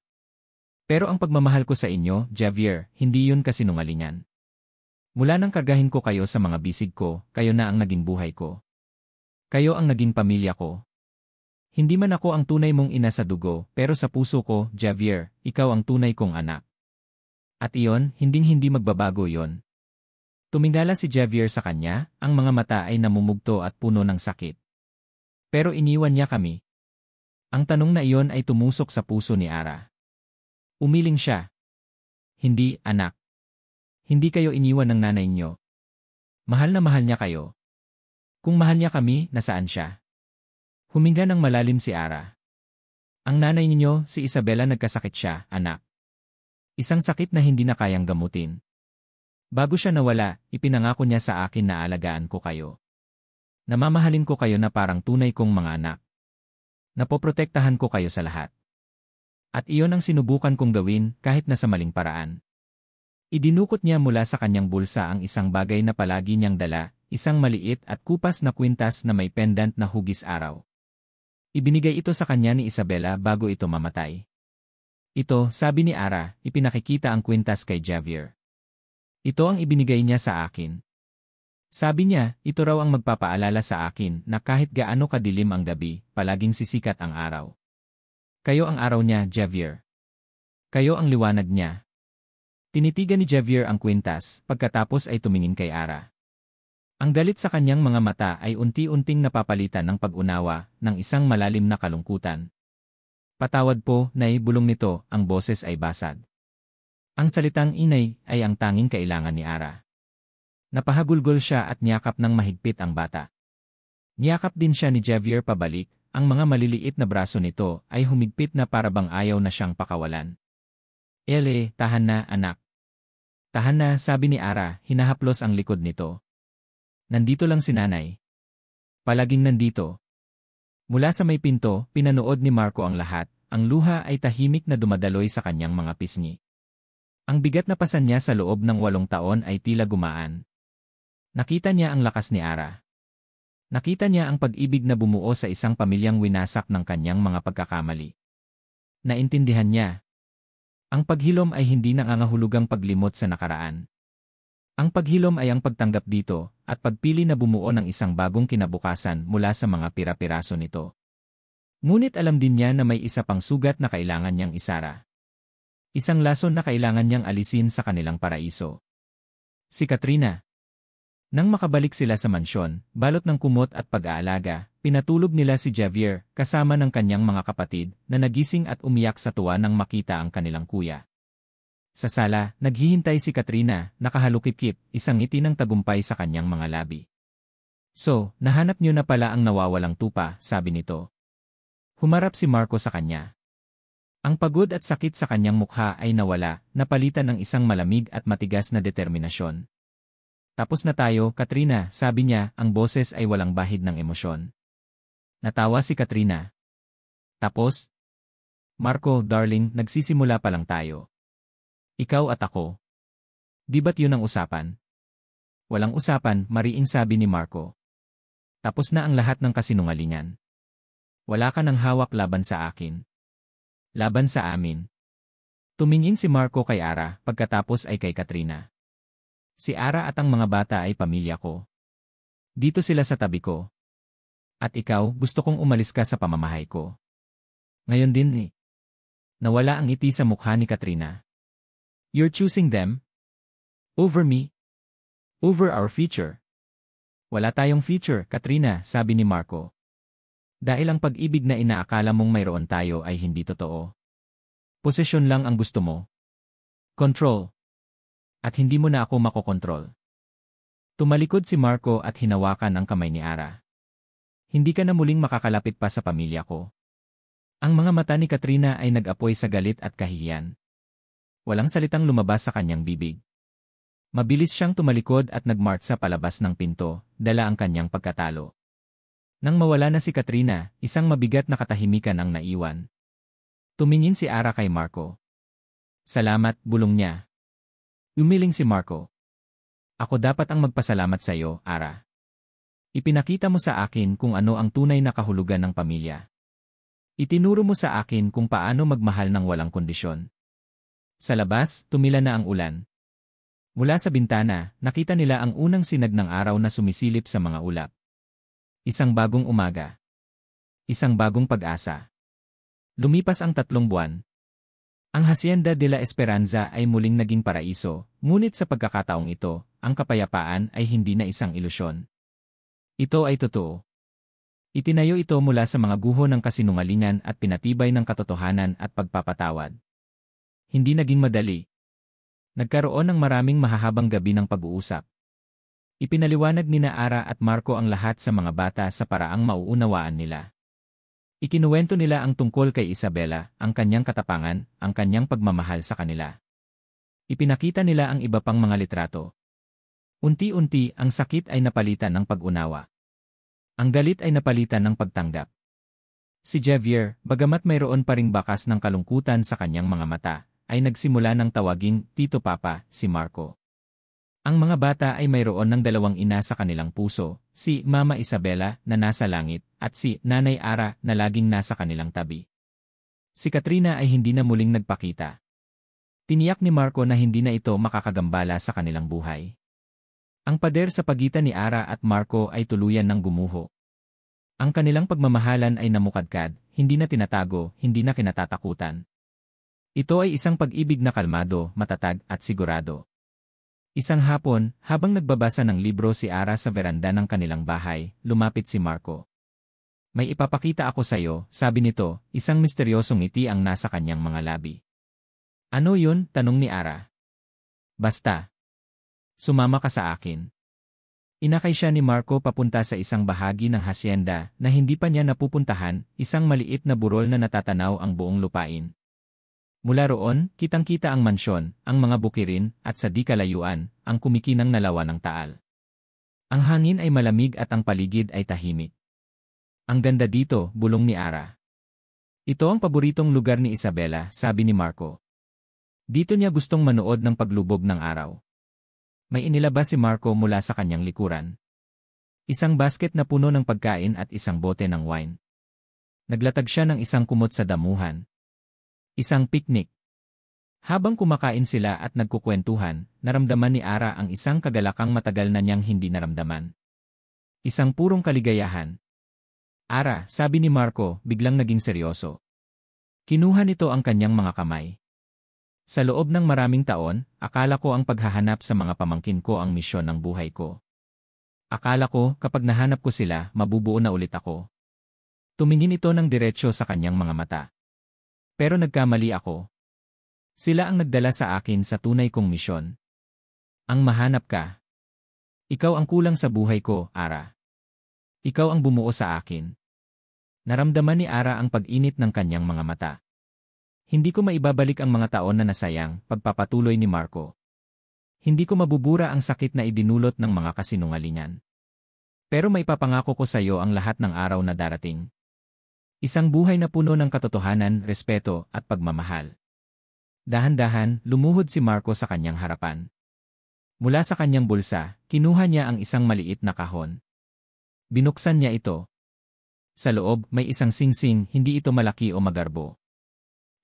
Speaker 1: Pero ang pagmamahal ko sa inyo, Javier, hindi yun kasinungalingan. Mula nang kargahin ko kayo sa mga bisig ko, kayo na ang naging buhay ko. Kayo ang naging pamilya ko. Hindi man ako ang tunay mong ina sa dugo, pero sa puso ko, Javier, ikaw ang tunay kong anak. At iyon, hinding-hindi magbabago yon. Tumingala si Javier sa kanya, ang mga mata ay namumugto at puno ng sakit. Pero iniwan niya kami. Ang tanong na iyon ay tumusok sa puso ni Ara. Umiling siya. Hindi, anak. Hindi kayo iniwan ng nanay niyo. Mahal na mahal niya kayo. Kung mahal niya kami, nasaan siya? Huminga ng malalim si Ara. Ang nanay niyo, si Isabela, nagkasakit siya, anak. Isang sakit na hindi na kayang gamutin. Bago siya nawala, ipinangako niya sa akin na alagaan ko kayo. Namamahalin ko kayo na parang tunay kong mga anak. Napoprotektahan ko kayo sa lahat. At iyon ang sinubukan kong gawin kahit na sa maling paraan. Idinukot niya mula sa kanyang bulsa ang isang bagay na palagi niyang dala, isang maliit at kupas na kwintas na may pendant na hugis araw. Ibinigay ito sa kanya ni Isabela bago ito mamatay. Ito, sabi ni Ara, ipinakikita ang kwintas kay Javier. Ito ang ibinigay niya sa akin. Sabi niya, ito raw ang magpapaalala sa akin na kahit gaano kadilim ang gabi, palaging sisikat ang araw. Kayo ang araw niya, Javier. Kayo ang liwanag niya. Tinitigan ni Javier ang kwintas, pagkatapos ay tumingin kay Ara. Ang galit sa kanyang mga mata ay unti-unting napapalitan ng pag-unawa ng isang malalim na kalungkutan. Patawad po, Nay, bulong nito, ang boses ay basag. Ang salitang inay ay ang tanging kailangan ni Ara. Napahagulgol siya at niyakap ng mahigpit ang bata. Niyakap din siya ni Javier pabalik, ang mga maliliit na braso nito ay humigpit na parabang ayaw na siyang pakawalan. Tahan na, anak. Tahan na, sabi ni Ara, hinahaplos ang likod nito. Nandito lang si nanay. Palaging nandito. Mula sa may pinto, pinanood ni Marco ang lahat, ang luha ay tahimik na dumadaloy sa kanyang mga pisngi. Ang bigat na pasan niya sa loob ng 8 taon ay tila gumaan. Nakita niya ang lakas ni Ara. Nakita niya ang pag-ibig na bumuo sa isang pamilyang winasak ng kanyang mga pagkakamali. Naintindihan niya. Ang paghilom ay hindi nangangahulugang paglimot sa nakaraan. Ang paghilom ay ang pagtanggap dito, at pagpili na bumuo ng isang bagong kinabukasan mula sa mga pira-piraso nito. Ngunit alam din niya na may isa pang sugat na kailangan niyang isara. Isang lason na kailangan niyang alisin sa kanilang paraiso. Si Katrina. Nang makabalik sila sa mansyon, balot ng kumot at pag-aalaga, pinatulog nila si Javier kasama ng kanyang mga kapatid na nagising at umiyak sa tuwa nang makita ang kanilang kuya. Sa sala, naghihintay si Katrina, nakahalukip-kip, isang ngiti ng tagumpay sa kanyang mga labi. So, nahanap niyo na pala ang nawawalang tupa, sabi nito. Humarap si Marco sa kanya. Ang pagod at sakit sa kanyang mukha ay nawala, napalitan ng isang malamig at matigas na determinasyon. Tapos na tayo, Katrina, sabi niya, ang boses ay walang bahid ng emosyon. Natawa si Katrina. Tapos? Marco, darling, nagsisimula pa lang tayo. Ikaw at ako. Di ba't yun ang usapan? Walang usapan, mariing sabi ni Marco. Tapos na ang lahat ng kasinungalingan. Wala ka ng hawak laban sa akin. Laban sa amin. Tumingin si Marco kay Ara, pagkatapos ay kay Katrina. Si Ara at ang mga bata ay pamilya ko. Dito sila sa tabi ko. At ikaw, gusto kong umalis ka sa pamamahay ko. Ngayon din ni. Nawala ang ngiti sa mukha ni Katrina. You're choosing them? Over me? Over our future? Wala tayong future, Katrina, sabi ni Marco. Dahil ang pag-ibig na inaakala mong mayroon tayo ay hindi totoo. Posesyon lang ang gusto mo. Control. At hindi mo na ako makokontrol. Tumalikod si Marco at hinawakan ang kamay ni Ara. Hindi ka na muling makakalapit pa sa pamilya ko. Ang mga mata ni Katrina ay nag-apoy sa galit at kahihiyan. Walang salitang lumabas sa kanyang bibig. Mabilis siyang tumalikod at nagmarch sa palabas ng pinto, dala ang kanyang pagkatalo. Nang mawala na si Katrina, isang mabigat na katahimikan ang naiwan. Tumingin si Ara kay Marco. Salamat, bulong niya. Umiling si Marco. Ako dapat ang magpasalamat sa iyo, Ara. Ipinakita mo sa akin kung ano ang tunay na kahulugan ng pamilya. Itinuro mo sa akin kung paano magmahal ng walang kondisyon. Sa labas, tumila na ang ulan. Mula sa bintana, nakita nila ang unang sinag ng araw na sumisilip sa mga ulap. Isang bagong umaga. Isang bagong pag-asa. Lumipas ang 3 buwan. Ang Hacienda de la Esperanza ay muling naging paraiso, ngunit sa pagkakataong ito, ang kapayapaan ay hindi na isang ilusyon. Ito ay totoo. Itinayo ito mula sa mga guho ng kasinungalingan at pinatibay ng katotohanan at pagpapatawad. Hindi naging madali. Nagkaroon ng maraming mahahabang gabi ng pag-uusap. Ipinaliwanag ni Ara at Marco ang lahat sa mga bata sa paraang mauunawaan nila. Ikinuwento nila ang tungkol kay Isabela, ang kanyang katapangan, ang kanyang pagmamahal sa kanila. Ipinakita nila ang iba pang mga litrato. Unti-unti, ang sakit ay napalitan ng pag-unawa. Ang galit ay napalitan ng pagtanggap. Si Javier, bagamat mayroon pa ring bakas ng kalungkutan sa kanyang mga mata, ay nagsimula ng tawaging Tito Papa si Marco. Ang mga bata ay mayroon ng 2 ina sa kanilang puso, si Mama Isabela na nasa langit at si Nanay Ara na laging nasa kanilang tabi. Si Katrina ay hindi na muling nagpakita. Tiniyak ni Marco na hindi na ito makakagambala sa kanilang buhay. Ang pader sa pagitan ni Ara at Marco ay tuluyan ng gumuho. Ang kanilang pagmamahalan ay namukadkad, hindi na tinatago, hindi na kinatatakutan. Ito ay isang pag-ibig na kalmado, matatag at sigurado. Isang hapon, habang nagbabasa ng libro si Ara sa veranda ng kanilang bahay, lumapit si Marco. May ipapakita ako sa iyo, sabi nito, isang misteryosong ngiti ang nasa kanyang mga labi. Ano yun? Tanong ni Ara. Basta. Sumama ka sa akin. Inakay siya ni Marco papunta sa isang bahagi ng hasyenda na hindi pa niya napupuntahan, isang maliit na burol na natatanaw ang buong lupain. Mula roon, kitang-kita ang mansyon, ang mga bukirin, at sa di kalayuan, ang kumikinang na lawa ng taal. Ang hangin ay malamig at ang paligid ay tahimik. Ang ganda dito, bulong ni Ara. Ito ang paboritong lugar ni Isabela, sabi ni Marco. Dito niya gustong manood ng paglubog ng araw. May inilabas si Marco mula sa kanyang likuran. Isang basket na puno ng pagkain at isang bote ng wine. Naglatag siya ng isang kumot sa damuhan. Isang picnic. Habang kumakain sila at nagkukwentuhan, naramdaman ni Ara ang isang kagalakang matagal na niyang hindi naramdaman. Isang purong kaligayahan. Ara, sabi ni Marco, biglang naging seryoso. Kinuha nito ang kanyang mga kamay. Sa loob ng maraming taon, akala ko ang paghahanap sa mga pamangkin ko ang misyon ng buhay ko. Akala ko, kapag nahanap ko sila, mabubuo na ulit ako. Tumingin ito ng diretsyo sa kanyang mga mata. Pero nagkamali ako. Sila ang nagdala sa akin sa tunay kong misyon. Ang mahanap ka. Ikaw ang kulang sa buhay ko, Ara. Ikaw ang bumuo sa akin. Naramdaman ni Ara ang pag-init ng kanyang mga mata. Hindi ko maibabalik ang mga taon na nasayang, pagpapatuloy ni Marco. Hindi ko mabubura ang sakit na idinulot ng mga kasinungalingan. Pero maipapangako ko sa iyo ang lahat ng araw na darating. Isang buhay na puno ng katotohanan, respeto, at pagmamahal. Dahan-dahan, lumuhod si Marco sa kanyang harapan. Mula sa kanyang bulsa, kinuha niya ang isang maliit na kahon. Binuksan niya ito. Sa loob, may isang singsing, hindi ito malaki o magarbo.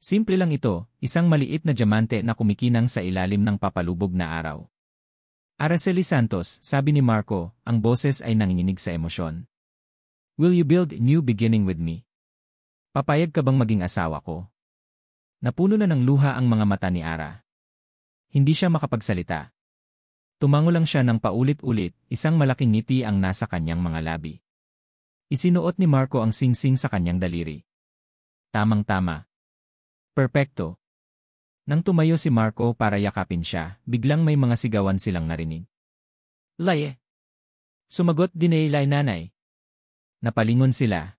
Speaker 1: Simple lang ito, isang maliit na diamante na kumikinang sa ilalim ng papalubog na araw. Araceli Santos, sabi ni Marco, ang boses ay nanginginig sa emosyon. Will you build a new beginning with me? Papayag ka bang maging asawa ko? Napuno na ng luha ang mga mata ni Ara. Hindi siya makapagsalita. Tumango lang siya ng paulit-ulit, isang malaking ngiti ang nasa kanyang mga labi. Isinuot ni Marco ang singsing sa kanyang daliri. Tamang-tama. Perpekto. Nang tumayo si Marco para yakapin siya, biglang may mga sigawan silang narinig. Laye! Sumagot din ay nanay. Napalingon sila.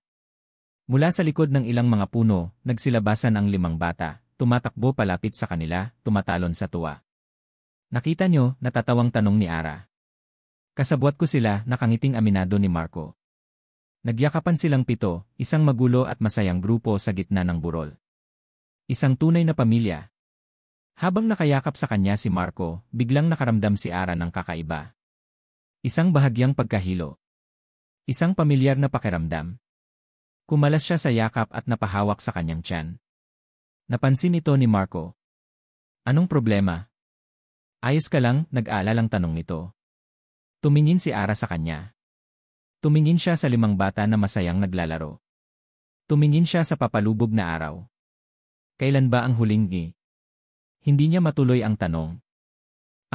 Speaker 1: Mula sa likod ng ilang mga puno, nagsilabasan ang 5 bata, tumatakbo palapit sa kanila, tumatalon sa tuwa. Nakita nyo, natatawang tanong ni Ara. Kasabwat ko sila, nakangiting aminado ni Marco. Nagyakapan silang 7, isang magulo at masayang grupo sa gitna ng burol. Isang tunay na pamilya. Habang nakayakap sa kanya si Marco, biglang nakaramdam si Ara ng kakaiba. Isang bahagyang pagkahilo. Isang pamilyar na pakiramdam. Kumalas siya sa yakap at napahawak sa kanyang tiyan. Napansin ito ni Marco. Anong problema? Ayos ka lang, nag-aalalang tanong nito. Tumingin si Ara sa kanya. Tumingin siya sa 5 bata na masayang naglalaro. Tumingin siya sa papalubog na araw. Kailan ba ang huling gi? Hindi niya matuloy ang tanong.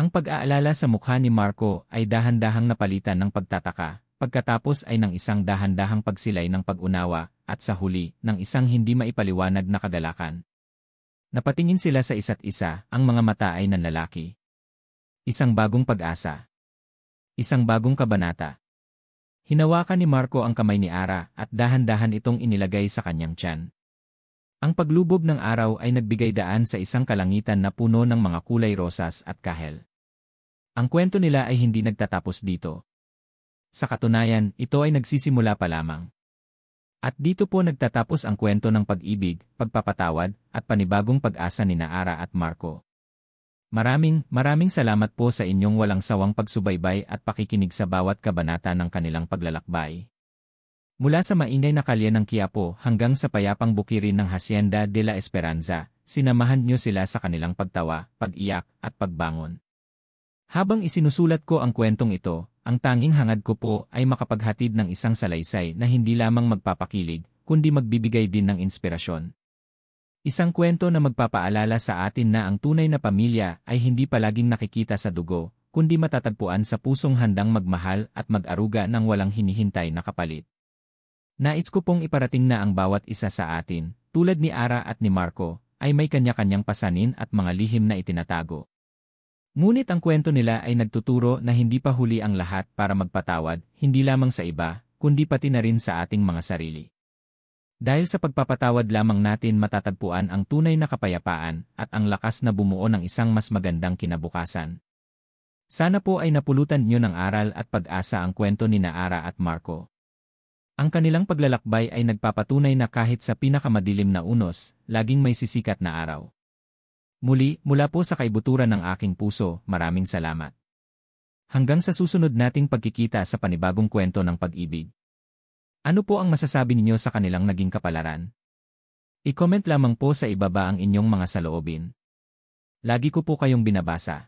Speaker 1: Ang pag-aalala sa mukha ni Marco ay dahan-dahang napalitan ng pagtataka. Pagkatapos ay ng isang dahan-dahang pagsilay ng pag-unawa, at sa huli, ng isang hindi maipaliwanag na kagalakan. Napatingin sila sa isa't isa, ang mga mata ay nanlalaki. Isang bagong pag-asa. Isang bagong kabanata. Hinawakan ni Marco ang kamay ni Ara at dahan-dahan itong inilagay sa kanyang tiyan. Ang paglubog ng araw ay nagbigay daan sa isang kalangitan na puno ng mga kulay rosas at kahel. Ang kwento nila ay hindi nagtatapos dito. Sa katunayan, ito ay nagsisimula pa lamang. At dito po nagtatapos ang kwento ng pag-ibig, pagpapatawad, at panibagong pag-asa ni Ara at Marco. Maraming salamat po sa inyong walang sawang pagsubaybay at pakikinig sa bawat kabanata ng kanilang paglalakbay. Mula sa maingay na kalye ng Quiapo hanggang sa payapang bukirin ng Hacienda de la Esperanza, sinamahan niyo sila sa kanilang pagtawa, pag-iyak, at pagbangon. Habang isinusulat ko ang kwentong ito, ang tanging hangad ko po ay makapaghatid ng isang salaysay na hindi lamang magpapakilig, kundi magbibigay din ng inspirasyon. Isang kwento na magpapaalala sa atin na ang tunay na pamilya ay hindi palaging nakikita sa dugo, kundi matatagpuan sa pusong handang magmahal at mag-aruga ng walang hinihintay na kapalit. Nais ko pong iparating na ang bawat isa sa atin, tulad ni Ara at ni Marco, ay may kanya-kanyang pasanin at mga lihim na itinatago. Ngunit ang kwento nila ay nagtuturo na hindi pa huli ang lahat para magpatawad, hindi lamang sa iba, kundi pati na rin sa ating mga sarili. Dahil sa pagpapatawad lamang natin matatagpuan ang tunay na kapayapaan at ang lakas na bumuo ng isang mas magandang kinabukasan. Sana po ay napulutan niyo ng aral at pag-asa ang kwento ni Ara at Marco. Ang kanilang paglalakbay ay nagpapatunay na kahit sa pinakamadilim na unos, laging may sisikat na araw. Muli, mula po sa kaibuturan ng aking puso, maraming salamat. Hanggang sa susunod nating pagkikita sa panibagong kwento ng pag-ibig. Ano po ang masasabi ninyo sa kanilang naging kapalaran? I-comment lamang po sa ibaba ang inyong mga saloobin. Lagi ko po kayong binabasa.